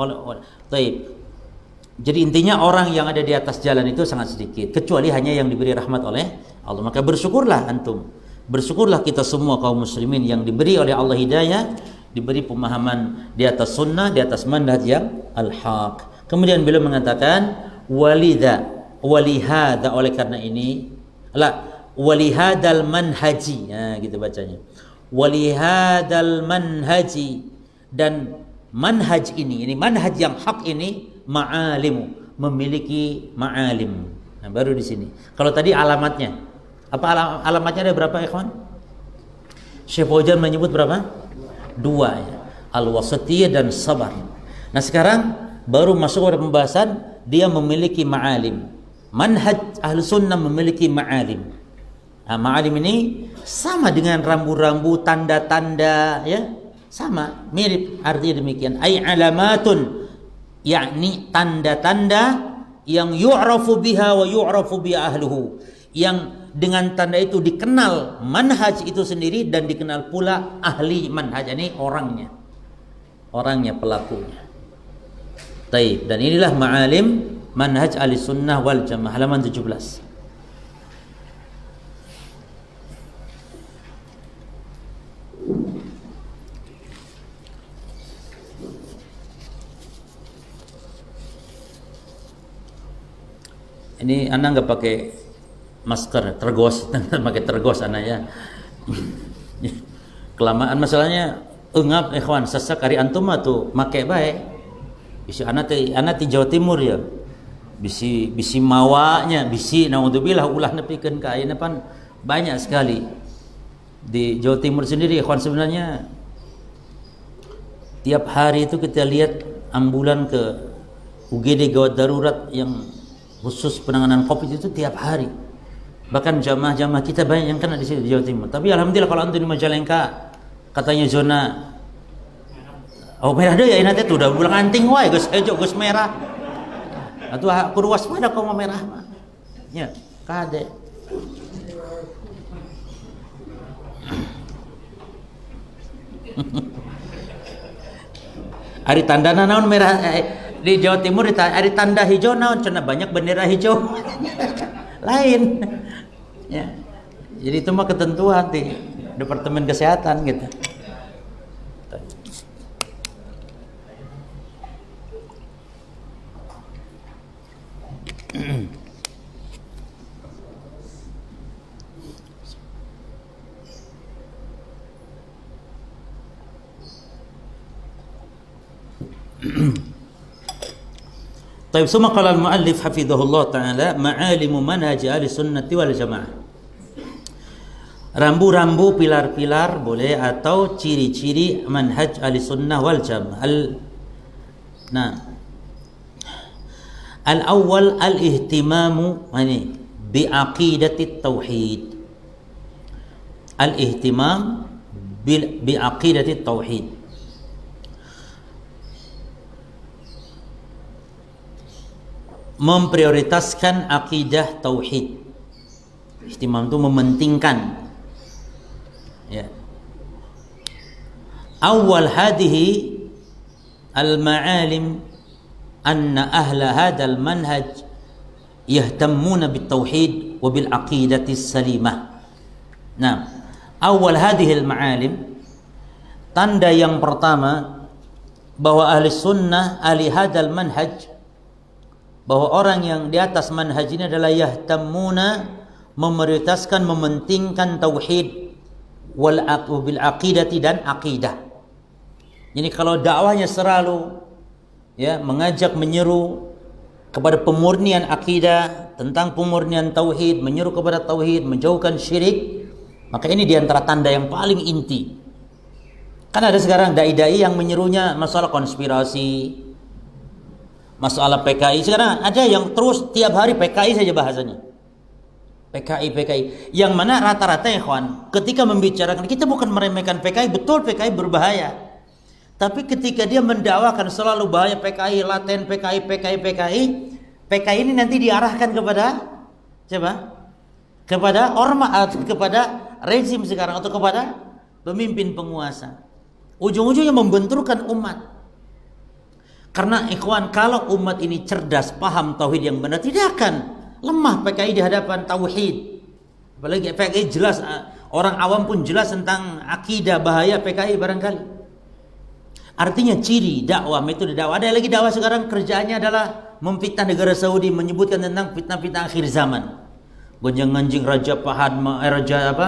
Baik. Jadi intinya orang yang ada di atas jalan itu sangat sedikit, kecuali hanya yang diberi rahmat oleh Allah. Maka bersyukurlah antum. Bersyukurlah kita semua kaum muslimin yang diberi oleh Allah hidayah, diberi pemahaman di atas sunnah, di atas manhaj yang al-haq. Kemudian beliau mengatakan walihada, oleh karena ini walihadal manhaji, nah gitu bacanya, walihadal manhaji, dan manhaj ini manhaj yang hak ini, ma'alimu, memiliki ma'alim. Nah, baru di sini. Kalau tadi alamatnya, apa alamatnya ada berapa ikhwan? Syekh Fauzan menyebut berapa? 2 ya. Al-wasatiyah dan sabar. Nah sekarang baru masuk pada pembahasan dia memiliki ma'alim. Manhaj ahlu sunnah memiliki ma'alim. Nah, ma'alim ini sama dengan rambu-rambu, tanda-tanda, ya, sama, mirip, artinya demikian. Ay alamatun, yakni tanda-tanda yang yu'rafu biha wa yu'rafu bi ahluhu, yang dengan tanda itu dikenal manhaj itu sendiri dan dikenal pula ahli manhaj, ini orangnya, pelakunya. Taib. Dan inilah ma'alim manhaj ahli sunnah wal jamaah, halaman 17. Ini anak nggak pakai masker, tergos, pakai tergos anak ya. Kelamaan masalahnya, engap ikhwan, sesak hari antum tuh make baik. Bisi anak di Jawa Timur ya. Bisi mawanya, bisi naudzubillah ulah nepikeun ka ayeuna pan banyak sekali. Di Jawa Timur sendiri ikhwan, sebenarnya tiap hari itu kita lihat ambulan ke UGD gawat darurat yang khusus penanganan COVID itu tiap hari. Bahkan jamaah-jamaah kita banyak yang kena di sini di Jawa Timur. Tapi alhamdulillah kalau antum di Majalengka katanya zona merah deh ya, ini tuh udah bulan anting wae geus hejo geus merah. Atuh kudu waspada kau merah mah. Ya, kade. Ari tandana naon merah di Jawa Timur, ada tanda hijau naon cenah banyak bendera hijau. Lain. Ya. Jadi itu mah ketentuan di Departemen Kesehatan gitu. Taib, summa qala al-muallif hafizahullah ta'ala ma'alimu manhaj ahli sunnati wal jamaah. Rambu-rambu, pilar-pilar boleh, atau ciri-ciri manhaj ahli sunnah wal jamaah. Nah, Al-awwal al-ihtimamu ini bi aqidati tauhid. Al-ihtimam bi aqidati tauhid. Memprioritaskan akidah tauhid. Ihtimam itu mementingkan. Ya. Awal hadhihi al-ma'alim anna ahla hadzal manhaj yahtammuna bit tauhid wa bil aqidati salimah. Nah, awal hadhihi al-ma'alim, tanda yang pertama bahwa ahli sunnah ahli hadzal manhaj, bahwa orang yang di atas manhaj ini adalah yahtammuna, memprioritaskan, mementingkan tauhid wal bil aqidati, dan akidah. Jadi kalau dakwahnya selalu ya mengajak, menyeru kepada pemurnian akidah, tentang pemurnian tauhid, menyeru kepada tauhid, menjauhkan syirik, maka ini diantara tanda yang paling inti. Kan ada sekarang dai-dai yang menyerunya masalah konspirasi, masalah PKI. Sekarang ada yang terus tiap hari PKI saja bahasanya. PKI. Yang mana rata-rata ikhwan, ketika membicarakan, kita bukan meremehkan PKI, betul PKI berbahaya. Tapi ketika dia mendakwakan selalu bahaya PKI, laten PKI ini nanti diarahkan kepada siapa? Kepada ormas, kepada rezim sekarang, atau kepada pemimpin penguasa. Ujung-ujungnya membenturkan umat. Karena ikhwan, kalau umat ini cerdas, paham tauhid yang benar, tidak akan lemah PKI di hadapan tauhid. Apalagi PKI jelas, orang awam pun jelas tentang akidah, bahaya PKI barangkali. Artinya ciri dakwah, metode dakwah. Ada lagi dakwah sekarang kerjaannya adalah memfitnah negara Saudi, menyebutkan tentang fitnah-fitnah akhir zaman. Gonjang-ganjing Raja Fahad, Raja apa,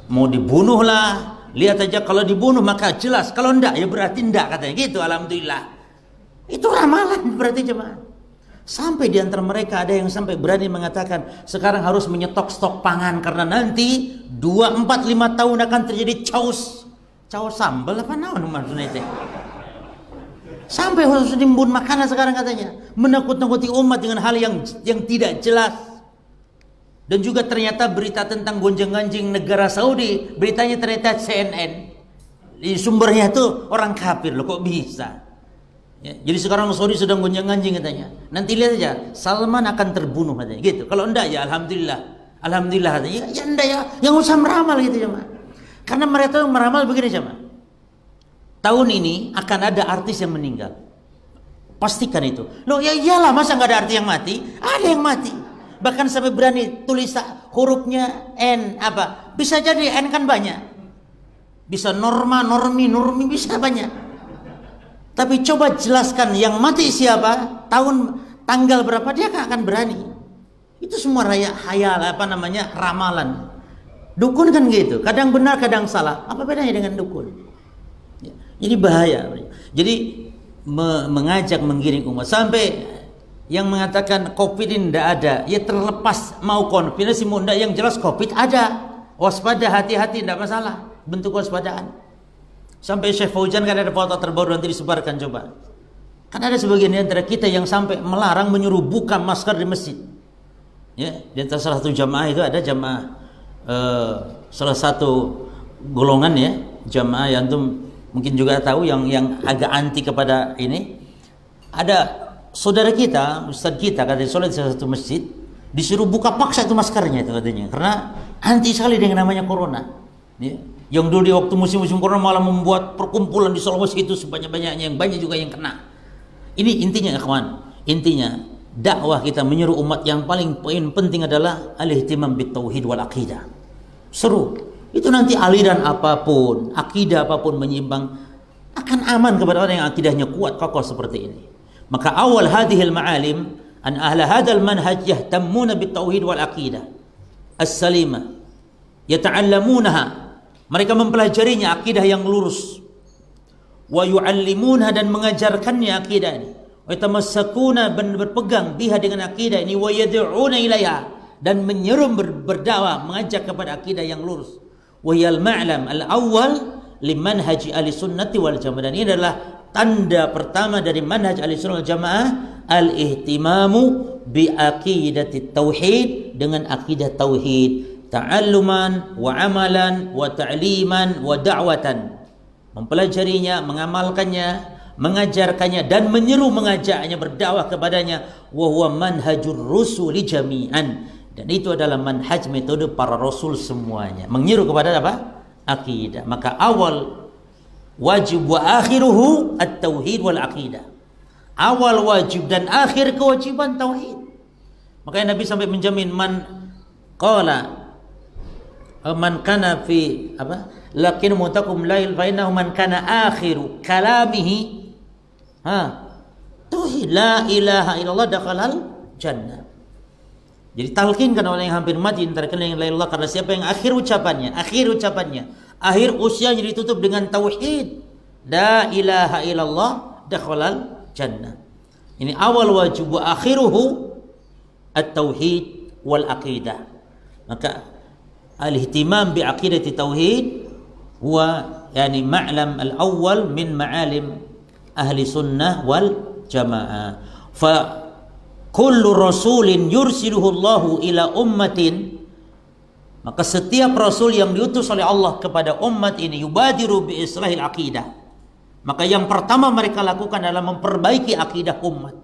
mau dibunuh lah. Lihat aja, kalau dibunuh maka jelas, kalau enggak ya berarti enggak, katanya gitu. Alhamdulillah. Itu ramalan berarti jemaah. Sampai di antara mereka ada yang sampai berani mengatakan sekarang harus menyetok stok pangan karena nanti 2, 4, 5 tahun akan terjadi caos sambal apa naon maksudnya itu. Sampai harus ditimbun makanan sekarang katanya. Menakut-nakuti umat dengan hal yang tidak jelas. Dan juga ternyata berita tentang gonjang-ganjing negara Saudi, beritanya ternyata CNN. Di sumbernya itu orang kafir loh, kok bisa? Ya, jadi sekarang Saudi sedang gonjang-ganjing katanya. Nanti lihat aja, Salman akan terbunuh katanya. Gitu. Kalau enggak ya alhamdulillah katanya. Ya enggak ya, yang usah meramal gitu ya. Karena mereka meramal begini sama. Tahun ini akan ada artis yang meninggal. Pastikan itu. Loh ya iyalah, masa nggak ada artis yang mati? Ada yang mati. Bahkan sampai berani tulis hurufnya N apa? Bisa jadi N kan banyak. Bisa Normi bisa banyak. Tapi coba jelaskan yang mati siapa, tahun, tanggal berapa, dia akan berani. Itu semua hayal ramalan. Dukun kan gitu, kadang benar kadang salah. Apa bedanya dengan dukun? Ya, jadi bahaya. Jadi mengajak, menggiring umat sampai yang mengatakan COVID ini tidak ada, ya terlepas mau konfirmasi mau tidak, yang jelas COVID ada. Waspada, hati-hati, tidak masalah. Bentuk waspadaan. Sampai Syekh Fauzan kan ada foto terbaru, nanti disebarkan coba. Kan ada sebagian antara kita yang sampai melarang, menyuruh buka masker di masjid. Ya, di antara salah satu jamaah itu ada jamaah salah satu golongan ya, jamaah yang tuh mungkin juga tahu yang agak anti kepada ini. Ada saudara kita, ustaz kita katanya sholat di salah satu masjid, disuruh buka paksa itu maskernya itu katanya, karena anti sekali dengan namanya corona. Ya. Yang dulu di waktu musim-musim corona malah membuat perkumpulan di Sulawesi itu sebanyak-banyaknya, yang banyak juga yang kena. Ini intinya ikhwan, intinya dakwah kita menyeru umat yang paling penting adalah al-ihtimam bit tauhid wal aqidah. Seru. Itu nanti aliran apapun, akidah apapun menyimpang akan aman kepada orang yang akidahnya kuat kokoh seperti ini. Maka awal hadhil ma'alim an ahla hadzal manhaj yahtammuna bit tauhid wal aqidah as-salimah. Yata'allamunaha. Mereka mempelajarinya akidah yang lurus. Wa yu'allimunha, dan mengajarkannya akidah ini. Wa yatamassakuna, berpegang biha dengan akidah ini. Wa yad'una ilaiha, dan menyeru berdakwah mengajak kepada akidah yang lurus. Wa yal ma'lam al-awwal limanhaj ahli sunnati wal jamaah. Dan ini adalah tanda pertama dari manhaj ahli sunnah wal jamaah al-ihtimamu bi aqidati tauhid, dengan akidah tauhid, ta'alluman wa amalan wa ta'liman wa da'watan, mempelajarinya, mengamalkannya, mengajarkannya dan menyeru mengajaknya, berdakwah kepadanya. Wa huwa manhajur rusuli jami'an, dan itu adalah manhaj, metode para rasul semuanya, menyeru kepada apa? Akidah. Maka awal wajib wa akhiruhu at-tauhid wal aqidah. Awal wajib dan akhir kewajiban tauhid. Makanya Nabi sampai menjamin man kana fi apa? Lakin mutakum lail fa innahu man kana akhiru kalamihi tauhid la ilaha illallah dakhalal jannah. Jadi talqinkan oleh yang hampir mati antara kalian la ilaha illallah, karena siapa yang akhir ucapannya, akhir usianya ditutup dengan tauhid la ilaha illallah dakhalal jannah. Ini awal wajib, wa akhiruhu at-tauhid wal aqidah. Maka al-ihtimam bi aqidati tauhid huwa yani ma'lam al-awwal min ma'alim ahli sunnah wal jamaah. Fa kullu rasulin yursiluhu Allahu ila ummatin, maka setiap rasul yang diutus oleh Allah kepada umat ini, yubadiru bi islahil aqidah, maka yang pertama mereka lakukan adalah memperbaiki akidah umat.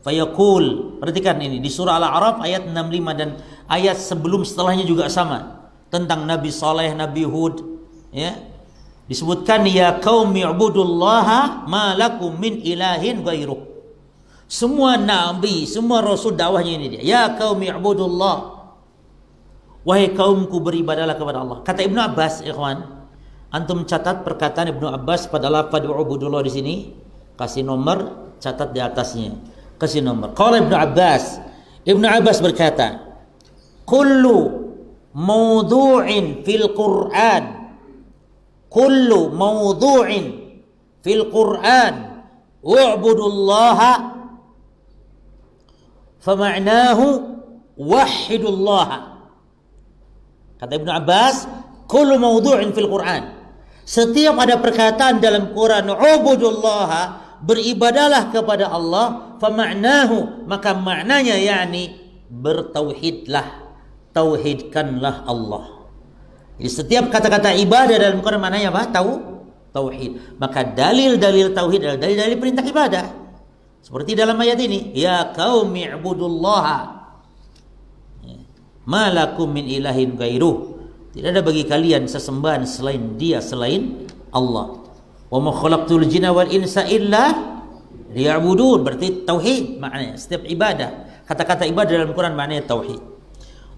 Fayaqul, perhatikan ini di surah Al-A'raf ayat 65 dan ayat sebelum setelahnya juga sama tentang Nabi Saleh, Nabi Hud, ya. Disebutkan ya qaumi ibudullaha ma lakum min ilahin ghairuh. Semua nabi, semua rasul dakwahnya ini dia. Ya qaumi ibudullah. Wahai kaumku, beribadalah kepada Allah. Kata Ibnu Abbas, ikhwan, antum catat perkataan Ibnu Abbas pada lafaz ubudullah di sini, kasih nomor, catat di atasnya. Kasih nomor. Qala Ibnu Abbas berkata, kullu mawdu'in fil Qur'an, kullu mawdu'in fil Qur'an wa'budullaha fama'nahu wahidullah. Kata Ibnu Abbas, kullu mawdu'in fil Qur'an, setiap ada perkataan dalam Quran ubudullah, beribadalah kepada Allah, fama'nahu, maka maknanya yakni bertauhidlah, tauhidkanlah Allah. Jadi setiap kata-kata ibadah dalam Quran maknanya apa? Tauhid. Maka dalil-dalil tauhid adalah dalil-dalil perintah ibadah. Seperti dalam ayat ini, ya qaumi ibudullaha ma lakum min ilahin ghairuh. Tidak ada bagi kalian sesembahan selain Dia, selain Allah. Wa ma khalaqtul jinna wal insa illa liya'budun, berarti tauhid maknanya setiap ibadah. Kata-kata ibadah dalam Quran maknanya tauhid.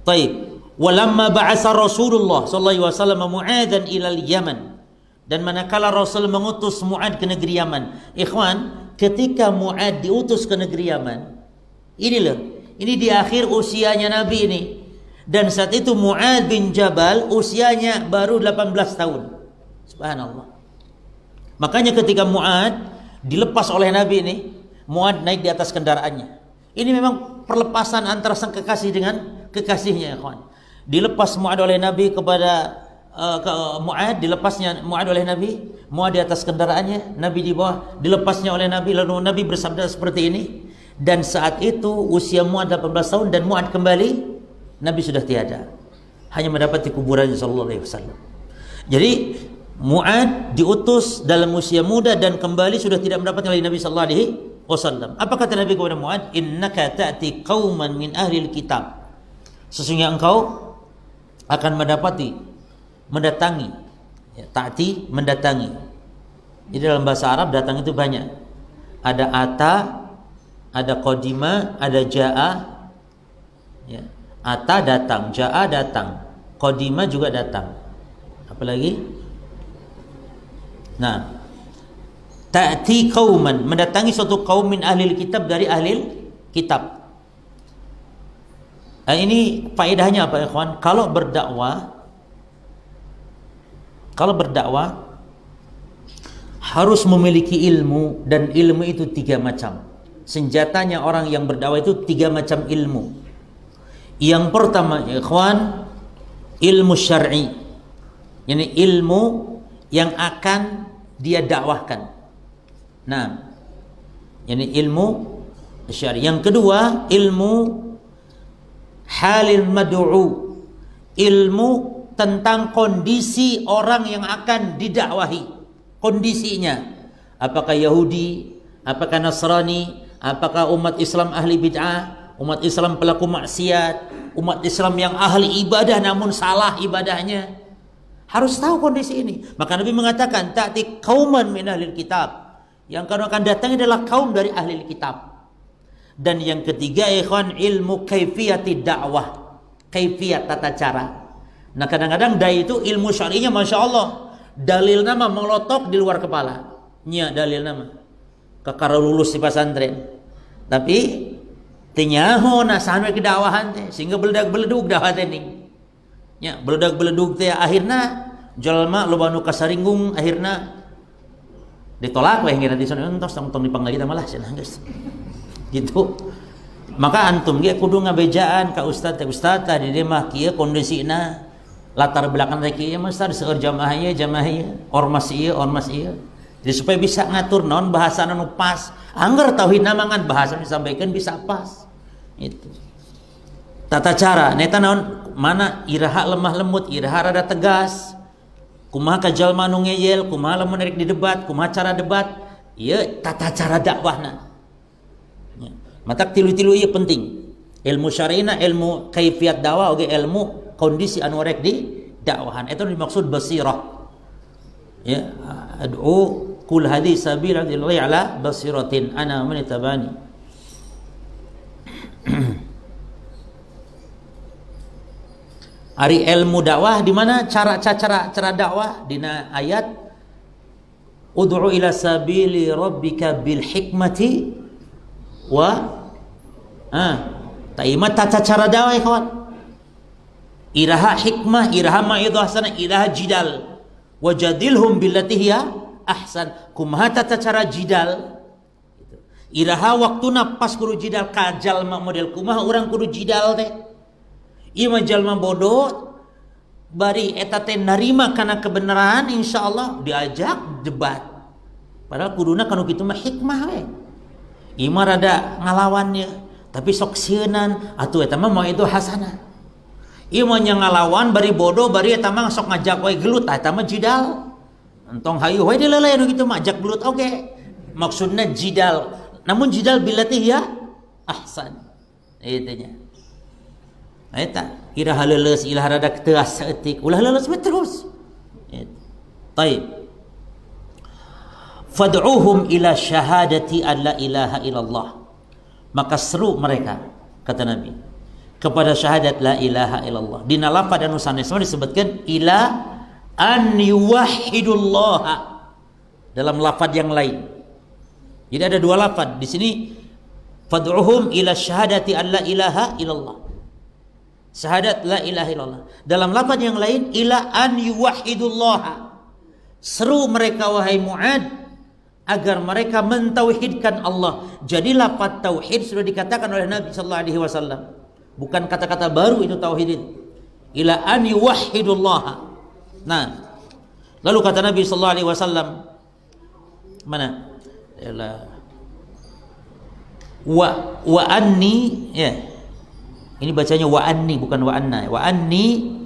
Baik. Walamma ba'asa Rasulullah sallallahu alaihi wasallam Mu'adzan ilal Yaman, dan manakala Rasul mengutus Mu'adz ke negeri Yaman. Ikhwan, ketika Mu'adz diutus ke negeri Yaman, ini di akhir usianya Nabi ini, dan saat itu Mu'adz bin Jabal usianya baru 18 tahun. Subhanallah. Makanya ketika Mu'adz dilepas oleh Nabi ini, Mu'adz naik di atas kendaraannya. Ini memang perlepasan antara sang kekasih dengan kekasihnya, ikhwan. Dilepas Mu'adz oleh Nabi kepada Mu'adz, dilepasnya Mu'adz oleh Nabi, Mu'adz di atas kendaraannya, Nabi di bawah, dilepasnya oleh Nabi, lalu Nabi bersabda seperti ini. Dan saat itu usia Mu'adz 18 tahun dan Mu'adz kembali, Nabi sudah tiada, hanya mendapati kuburannya sallallahu alaihi wasallam. Jadi Mu'adz diutus dalam usia muda dan kembali sudah tidak mendapatkan lagi Nabi sallallahu alaihi wasallam. Apa kata Nabi kepada Mu'adz? Innaka ta'ti qauman min ahli kitab, sesungguhnya engkau akan mendatangi, ya, ta'ti, mendatangi. Jadi dalam bahasa Arab datang itu banyak. Ada ata, ada qadima, ada ja'a. Ya. Ata datang, ja'a datang, qadima juga datang. Apalagi? Nah, ta'ti qauman, mendatangi suatu kaum min ahli kitab, dari ahli kitab. Nah, ini faedahnya apa, ikhwan? Kalau berdakwah harus memiliki ilmu, dan ilmu itu 3 macam. Senjatanya orang yang berdakwah itu 3 macam ilmu. Yang pertama, ikhwan, ilmu syar'i, yani ilmu yang akan dia dakwahkan. Nah, yani ilmu syar'i. Yang kedua, ilmu halil mad'u, ilmu tentang kondisi orang yang akan didakwahi, kondisinya. Apakah Yahudi, apakah Nasrani, apakah umat Islam ahli bid'ah, umat Islam pelaku maksiat, umat Islam yang ahli ibadah namun salah ibadahnya. Harus tahu kondisi ini. Maka Nabi mengatakan, ta'ti qauman min ahlil kitab. Yang akan datang adalah kaum dari ahli kitab. Dan yang ketiga, ikhwan, ilmu kaifiyati dakwah, kaifiyat tata cara. Nah, kadang-kadang dai itu ilmu syar'inya Masya Allah, dalil nama melotok di luar kepala. Nya dalil nama kakara lulus di pesantren, tapi tinyaho nasahan ke dakwahan teh sehingga beledak-beledug dakwah teh ning. Ya, beledak-beledug teh akhirna jalma loba nu kasaringgung akhirna ditolak we ngira di sana entos tong dipanggil kita malah cenah geus. Gitu. Maka antum ge kudu ngabejaan ka ustaz teh ustaz tadi dia mah kieu kondisina latar belakang teh kieu mah sar seueur jamaah ieu ormas ieu. Jadi supaya bisa ngatur naon bahasa nu pas. Angger tauhid namangan bahasa disampaikan bisa pas. Itu. Tata cara neta naon mana iraha lemah lembut, iraha rada tegas. Kumaha ka jalma nu ngeyel, kumaha lamun rek di debat, kumaha cara debat. Ieu tata cara dakwahna. Ya. Mata tilu-tilu ieu penting. Ilmu syar'ina, ilmu kaifiyat dakwah oge ilmu kondisi anu rek di dakwahan. Itu dimaksud basirah. Ya, ad'u kul hadhi sabila lillahi ala basiratin ana man tabani. Ari ilmu dakwah di mana cara dakwah dina ayat ud'u ila sabili rabbika bil hikmati wa ta'imat tata cara dakwah ikhwan. Iraha hikmah, iraha ma'idhah sana, iraha jidal. Wajadilhum billati hiya ahsan. Kumaha tata cara jidal? Iraha waktuna pas kudu jidal kajal model kumaha urang kudu jidal teh. Ieu mah jalma bodoh bari eta teh narima kana kebenaran insyaallah diajak debat. Padahal kuduna kanu kitu mah hikmah we. Ieu mah rada ngalawannya, tapi sok sieunan atuh eta mah itu hasanah. Ieu mah ngalawan bari bodoh bari eta mah sok ngajak we gelut eta mah jidal. Entong hayu we dileleh anu kitu mah ajak gelut oge. Maksudna jidal. Namun jidal billati hiya ahsan. Itu nya. Eta ira haleuleus ilah rada teuas saeutik ulah leuleus we terus. Taib. Fad'uhum ila syahadati an la ilaha illallah. Maka seru mereka kata Nabi kepada syahadat la ilaha illallah. Dina lafaz anu sanes disebutkan ila an yuwahhidullah dalam lafaz yang lain. Jadi ada dua lafaz di sini fad'uhum ila syahadati an la ilaha illallah. Syahadat la ilaha illallah. Dalam lafaz yang lain ila an yuwahhidullah. Seru mereka wahai Mu'ad agar mereka mentauhidkan Allah. Jadi lafaz tauhid sudah dikatakan oleh Nabi sallallahu alaihi wasallam. Bukan kata-kata baru itu tauhid itu. Ila an yuwahhidullah. Nah, lalu kata Nabi sallallahu alaihi wasallam mana? Wa anni ya. Ini bacanya wa anni bukan wa anna. Wa anni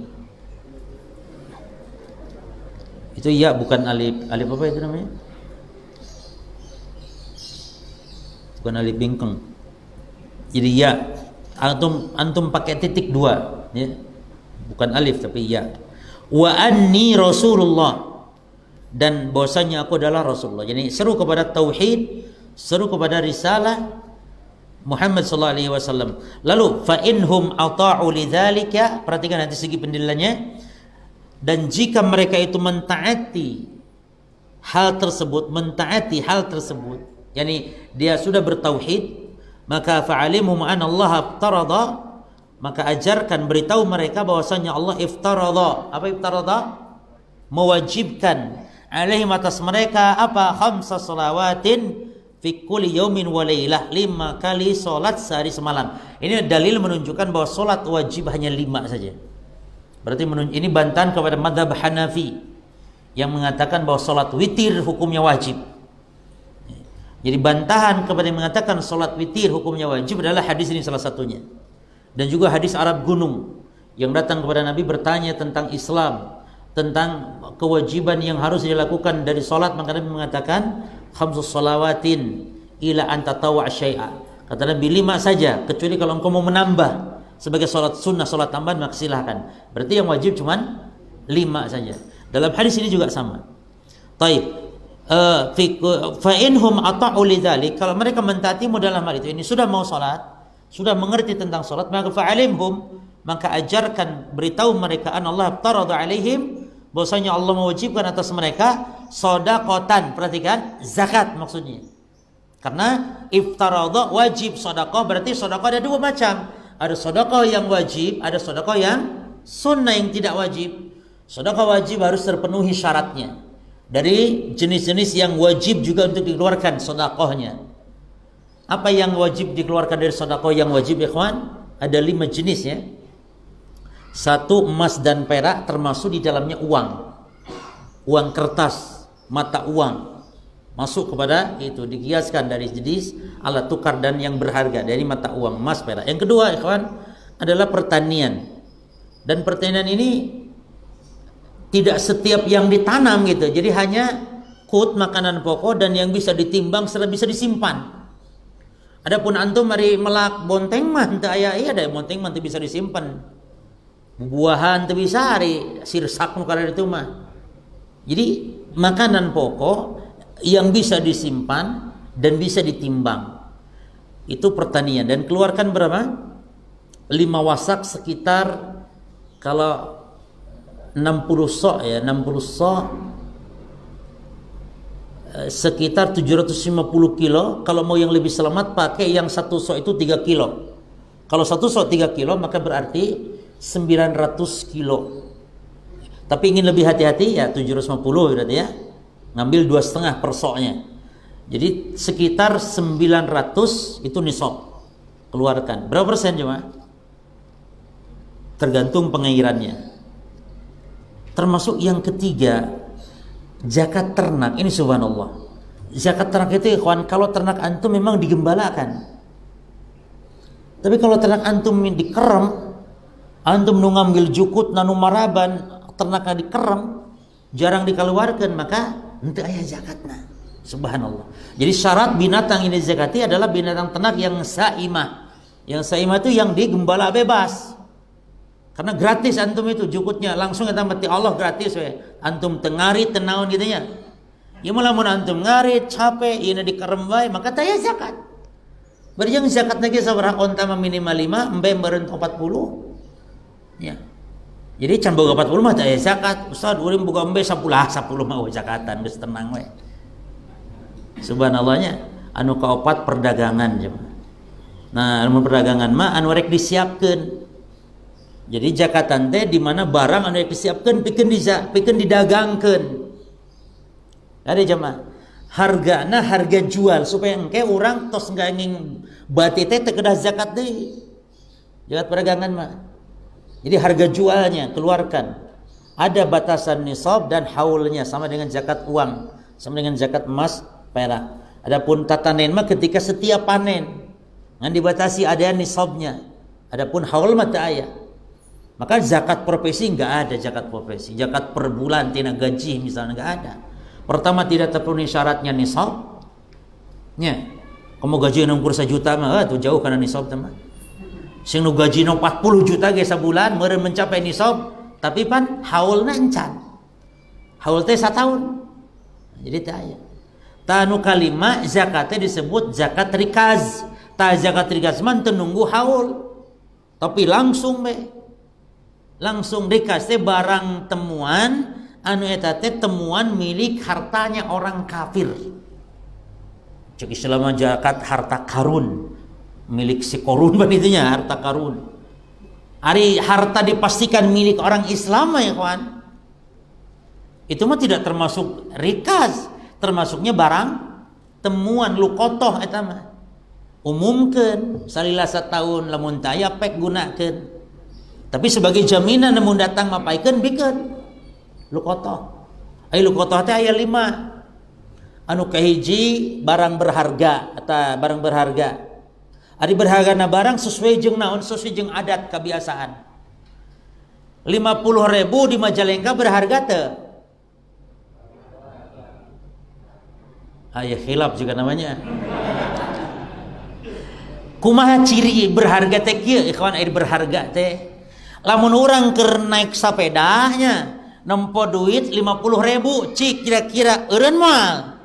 itu ya bukan alif. Alif apa itu namanya? Bukan alif bingkeng. Jadi ya antum pakai titik dua ya. Bukan alif tapi ya. Wa anni Rasulullah. Dan bahwasanya aku adalah Rasulullah. Jadi seru kepada tauhid, seru kepada risalah Muhammad sallallahu alaihi wasallam. Lalu fa inhum ata'u lidzalika, perhatikan nanti segi pendalilannya. Dan jika mereka itu mentaati hal tersebut, yakni dia sudah bertauhid, maka fa'alimhum anna Allah iftarada, maka ajarkan beritahu mereka bahwasanya Allah iftarada. Apa iftarada? Mewajibkan alaihim atas mereka apa? Khamsa salawatin fi kulli yaumin wa lailah, 5 kali salat sehari semalam. Ini dalil menunjukkan bahwa salat wajib hanya 5 saja. Berarti ini bantahan kepada mazhab Hanafi yang mengatakan bahwa salat witir hukumnya wajib. Jadi bantahan kepada yang mengatakan salat witir hukumnya wajib adalah hadis ini salah satunya. Dan juga hadis Arab gunung yang datang kepada Nabi bertanya tentang Islam, tentang kewajiban yang harus dilakukan dari salat, maka Nabi mengatakan khamsus salawatin ila anta tawa' syai'a. Kata Nabi 5 saja, kecuali kalau engkau mau menambah sebagai salat sunnah, salat tambahan maka silahkan. Berarti yang wajib cuman 5 saja. Dalam hadis ini juga sama. Taib. Fa inhum ata'u lidzalik, kalau mereka mentaatimu dalam hal itu, ini sudah mau salat, sudah mengerti tentang salat, maka fa'alimhum, maka ajarkan, beritahu mereka an Allah tarada alaihim, bahwasanya Allah mewajibkan atas mereka sedekatan. Perhatikan, zakat maksudnya. Karena iftarada wajib, sedekah berarti sedekah ada dua macam. Ada sedekah yang wajib, ada sedekah yang sunnah yang tidak wajib. Sedekah wajib harus terpenuhi syaratnya. Dari jenis-jenis yang wajib juga untuk dikeluarkan sedekahnya. Apa yang wajib dikeluarkan dari sedekah yang wajib, ikhwan? Ada 5 jenis ya. 1, emas dan perak, termasuk di dalamnya uang. Uang kertas, mata uang. Masuk kepada itu, dikiaskan dari jenis alat tukar dan yang berharga dari mata uang, emas, perak. Yang kedua, ikhwan, adalah pertanian. Dan pertanian ini tidak setiap yang ditanam gitu. Jadi hanya kut, makanan pokok, dan yang bisa ditimbang serta bisa disimpan. Adapun antum mari melak bonteng mah teu aya ieu da bonteng mah teu bisa disimpan. Buahan teu bisa ari sirsak nu kada itu mah. Jadi makanan pokok yang bisa disimpan dan bisa ditimbang. Itu pertanian, dan keluarkan berapa? 5 wasak sekitar kalau 60 sok ya, 60 sok sekitar 750 kilo. Kalau mau yang lebih selamat pakai yang 1 sok itu 3 kilo. Kalau 1 sok 3 kilo maka berarti 900 kilo. Tapi ingin lebih hati-hati ya 750 berarti ya. Ngambil 2,5 per soknya. Jadi sekitar 900 itu nisab. Keluarkan. Berapa persen cuma? Tergantung pengairannya. Termasuk yang ketiga, zakat ternak. Ini subhanallah. Zakat ternak itu ikhwan, kalau ternak antum memang digembalakan. Tapi kalau ternak antum dikerem, antum nu ngambil jukut nanu maraban, ternaknya dikerem, jarang dikeluarkan, maka henteu aya zakatna. Subhanallah. Jadi syarat binatang ini zakati adalah binatang ternak yang saimah. Yang saimah itu yang digembala bebas. Karena gratis antum itu jukutnya langsung kita mati Allah gratis we. Antum tengari tenaun gitu nya. Ya mun antum ngarit capek ieu dikerem wae maka taya zakat. Bari jeung zakat lagi sabaraha onta minimal 5 embe meureun 40. Ya. Jadi can boga 40 mah taya zakat. Ustaz urang boga embe 10 mah zakatan geus tenang we. Subhanallahnya anu kaopat perdagangan jemaah. Nah, anu perdagangan mah anu rek disiapkeun. Jadi zakatan teh di mana barang anu disiapkeun pikeun didagangkeun. Ada jemaah. Hargana harga jual supaya engke urang tos nganging bati teh kedah zakat deui. Zakat perdagangan mah. Jadi harga jualnya keluarkan. Ada batasan nisab dan haulnya sama dengan zakat uang, sama dengan zakat emas, perak. Adapun tatanen mah ketika setiap panen. Ngan dibatasi ada nisabnya. Adapun haul mah teu aya. Maka zakat profesi enggak ada zakat profesi. Zakat per bulan tina gaji misalnya enggak ada. Pertama tidak terpenuhi syaratnya nisab. Nya. Kamu gaji 61 juta mah tuh jauh kana nisab teh mah. Sing nu gaji 40 juta ge sabulan meureun mencapai nisab, tapi pan haulna encan. Haul teh 1 tahun. Jadi teh aya. Tanu kalima zakatnya disebut zakat rikaz. Ta zakat rikaz mah teu nunggu haul. Tapi langsung be. Langsung dikasih barang temuan anu eta teh temuan milik hartanya orang kafir. Cek Islam zakat harta karun milik si korun banitunya harta karun. Ari harta dipastikan milik orang Islam ya kawan. Itu mah tidak termasuk rikaz, termasuknya barang temuan lukotoh eta mah. Umumkeun salila sataun lamun teu aya pek gunakeun. Tapi sebagai jaminan namun datang mapaikeun bikeun lukotoh. Ai lukotoh teh aya 5. anu kahiji barang berharga atau barang berharga. Ari berhargana barang sesuai jeung naon, sesuai jeung adat kebiasaan. 50.000 di Majalengka berharga teu? Aya khilaf juga namanya. Kumaha ciri berharga teh kieu ikhwan, air berharga teh? Lamun urang keur naik sapedanya nempo duit 50.000 cik kira-kira eureun moal.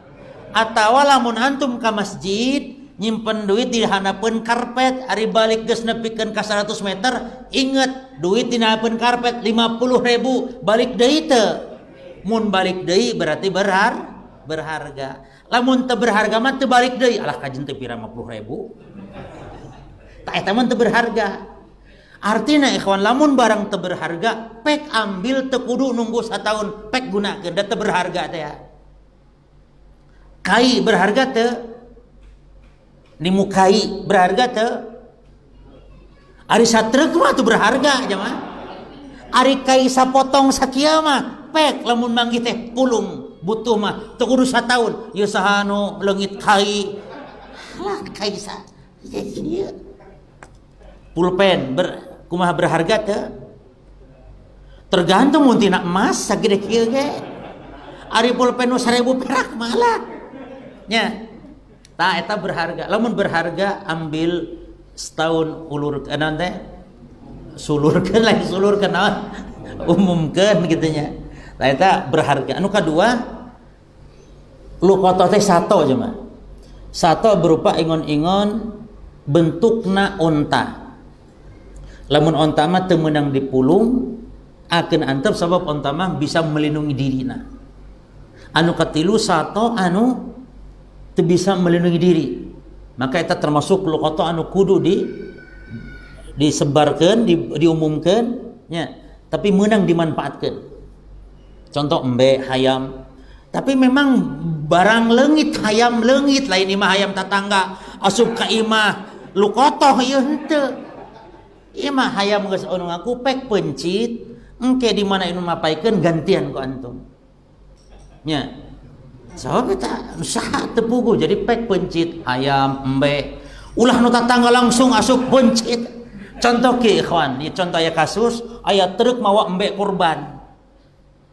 Atawa lamun antum ka masjid nyimpen duit di hanapeun karpet, ari balik geus nepikeun ka 100 meter, inget duit di hanapeun karpet 50.000, balik deui teu? Mun balik deui berarti berharga. Lamun teu berharga mah teu balik deui, alah kajen teu pira 50.000. Tak eta mah teu berharga. Artina ikhwan, lamun barang teu berharga, pek ambil teu kudu nunggu sataun, pek gunakeun, da teu berharga teh ya. Kai berharga teu? Nimukai berharga teu? Ari satreuk mah teu berharga jamaah. Ari kai sapotong sakieu mah pek, lamun manggih teh pulung butuh mah teu kudu sataun. Ieu saha nu leungit kai? Lah kai sa. Pulpen kumaha berharga teu? Tergantung mun tina emas sagede kieu ge. Ari pulpen nu 1.000 perak malah. Nya. Tah eta berharga. Lamun berharga ambil setahun ulur naon teh? Sulurkeun lain sulurkeun naon? Umumkeun kitu nya. Tah eta berharga. Anu kadua lukotoh teh sato aja mah. Sato berupa ingon-ingon bentukna onta. Lamun onta mah teu meunang dipulung, akeun antep sabab onta mah bisa melindungi dirina. Anu katilu sato anu teu bisa melindungi diri. Maka eta termasuk lukoto anu kudu disebarkeun, diumumkeun nya, tapi meunang dimanfaatkeun. Contoh embe hayam. Tapi memang barang leungit, hayam leungit, lain imah hayam tatangga asup ka imah lukotoh ieu henteu. Imah hayam geus anu ngaku pek pencit, engke di mana inu mapaikeun gantian ku antum. Nya. Sabab eta usaha teu puguh jadi pek pencit hayam embe. Ulah nu tatangga langsung asup pencit. Contoh ki ikhwan, ieu contoh aya kasus aya truk mawa embe kurban.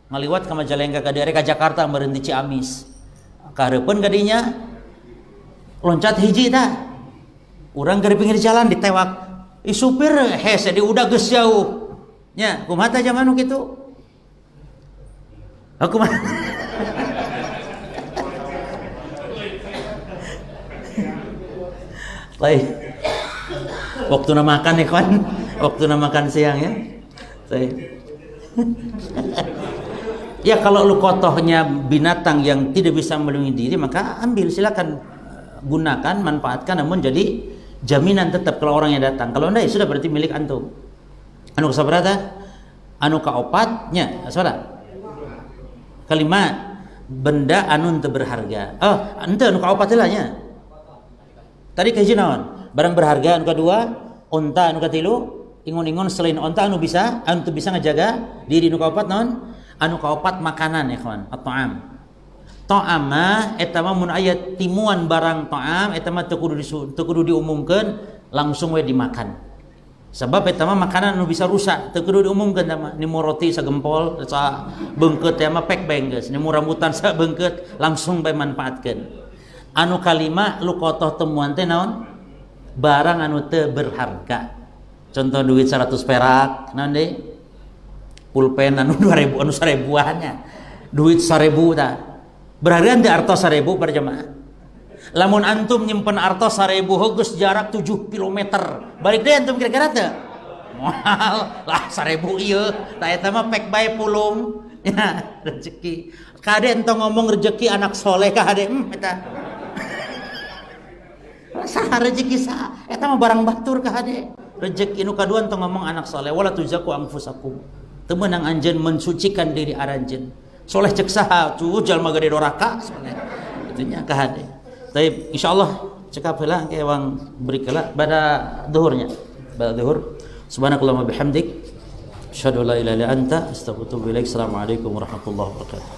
Ngaliwat ka Majalengka ka daerah ka Jakarta meureun di Ciamis. Kareupeun gadinya loncat hiji tah. Urang keur pinggir jalan ditewak. Supir hese di udah geus jauh. Nya, kumaha teh zaman nu kitu? Aku mah Baik. Waktu makan ya kawan, waktu makan siang ya. Baik. Ya kalau lukotohnya binatang yang tidak bisa melindungi diri maka ambil, silakan gunakan, manfaatkan, namun jadi jaminan tetap kalau orang yang datang. Kalau enggak ya sudah berarti milik antum. Anu kasabarata? Anu kaopatnya, saudara. Kalimat benda anu teu berharga. Oh, ente anu kaopat heula nya. Tadi kahiji naon? Barang berharga. Anu kadua, unta. Anu katilu, ingon-ingon selain unta anu bisa ngajaga diri. Anu kaopat naon? Anu kaopat makanan ya kawan, at-ta'am. Ta'am mah eta mah mun aya timuan barang ta'am eta mah teu kudu diumumkeun, langsung we dimakan. Sebab eta mah makanan anu bisa rusak, teu kudu diumumkeun tah mah. Nimu roti sagempol, sa beungkeut teh mah pek bae geus. Nimu rambutan sa beungkeut langsung bae manfaatkeun. Anu kalima lukotoh temuan teh naon? Barang anu teu berharga. Contoh duit 100 perak, naon deui? Pulpen anu 2000 anu 1000-annya. Duit 1000 tah. Berharga teh artos 1000 per jamaah. Lamun antum nyimpen artos 1000 geus jarak 7 km. Balik deui antum kira-kira teu? Moal lah 1000 ieu. Tah eta mah pek bae pulung. Ya, rezeki. Kade entong ngomong rezeki anak soleh ka hade eta. Saha rezeki saha? Eta mah barang batur ka hade. Rezeki nu kadua entong ngomong anak soleh, wala tuzaku anfusakum. Teu meunang anjeun mensucikan diri aranjeun. Soleh cek saha? Tuh jalma gede doraka soleh. Itunya ka hade. Taib insyaallah cekap heula ke wang beri kala pada zuhurnya. Pada zuhur. Subhanakallahumma bihamdik asyhadu an la ilaha illa anta astaghfiruka wa atubu ilaik. Assalamualaikum warahmatullahi wabarakatuh.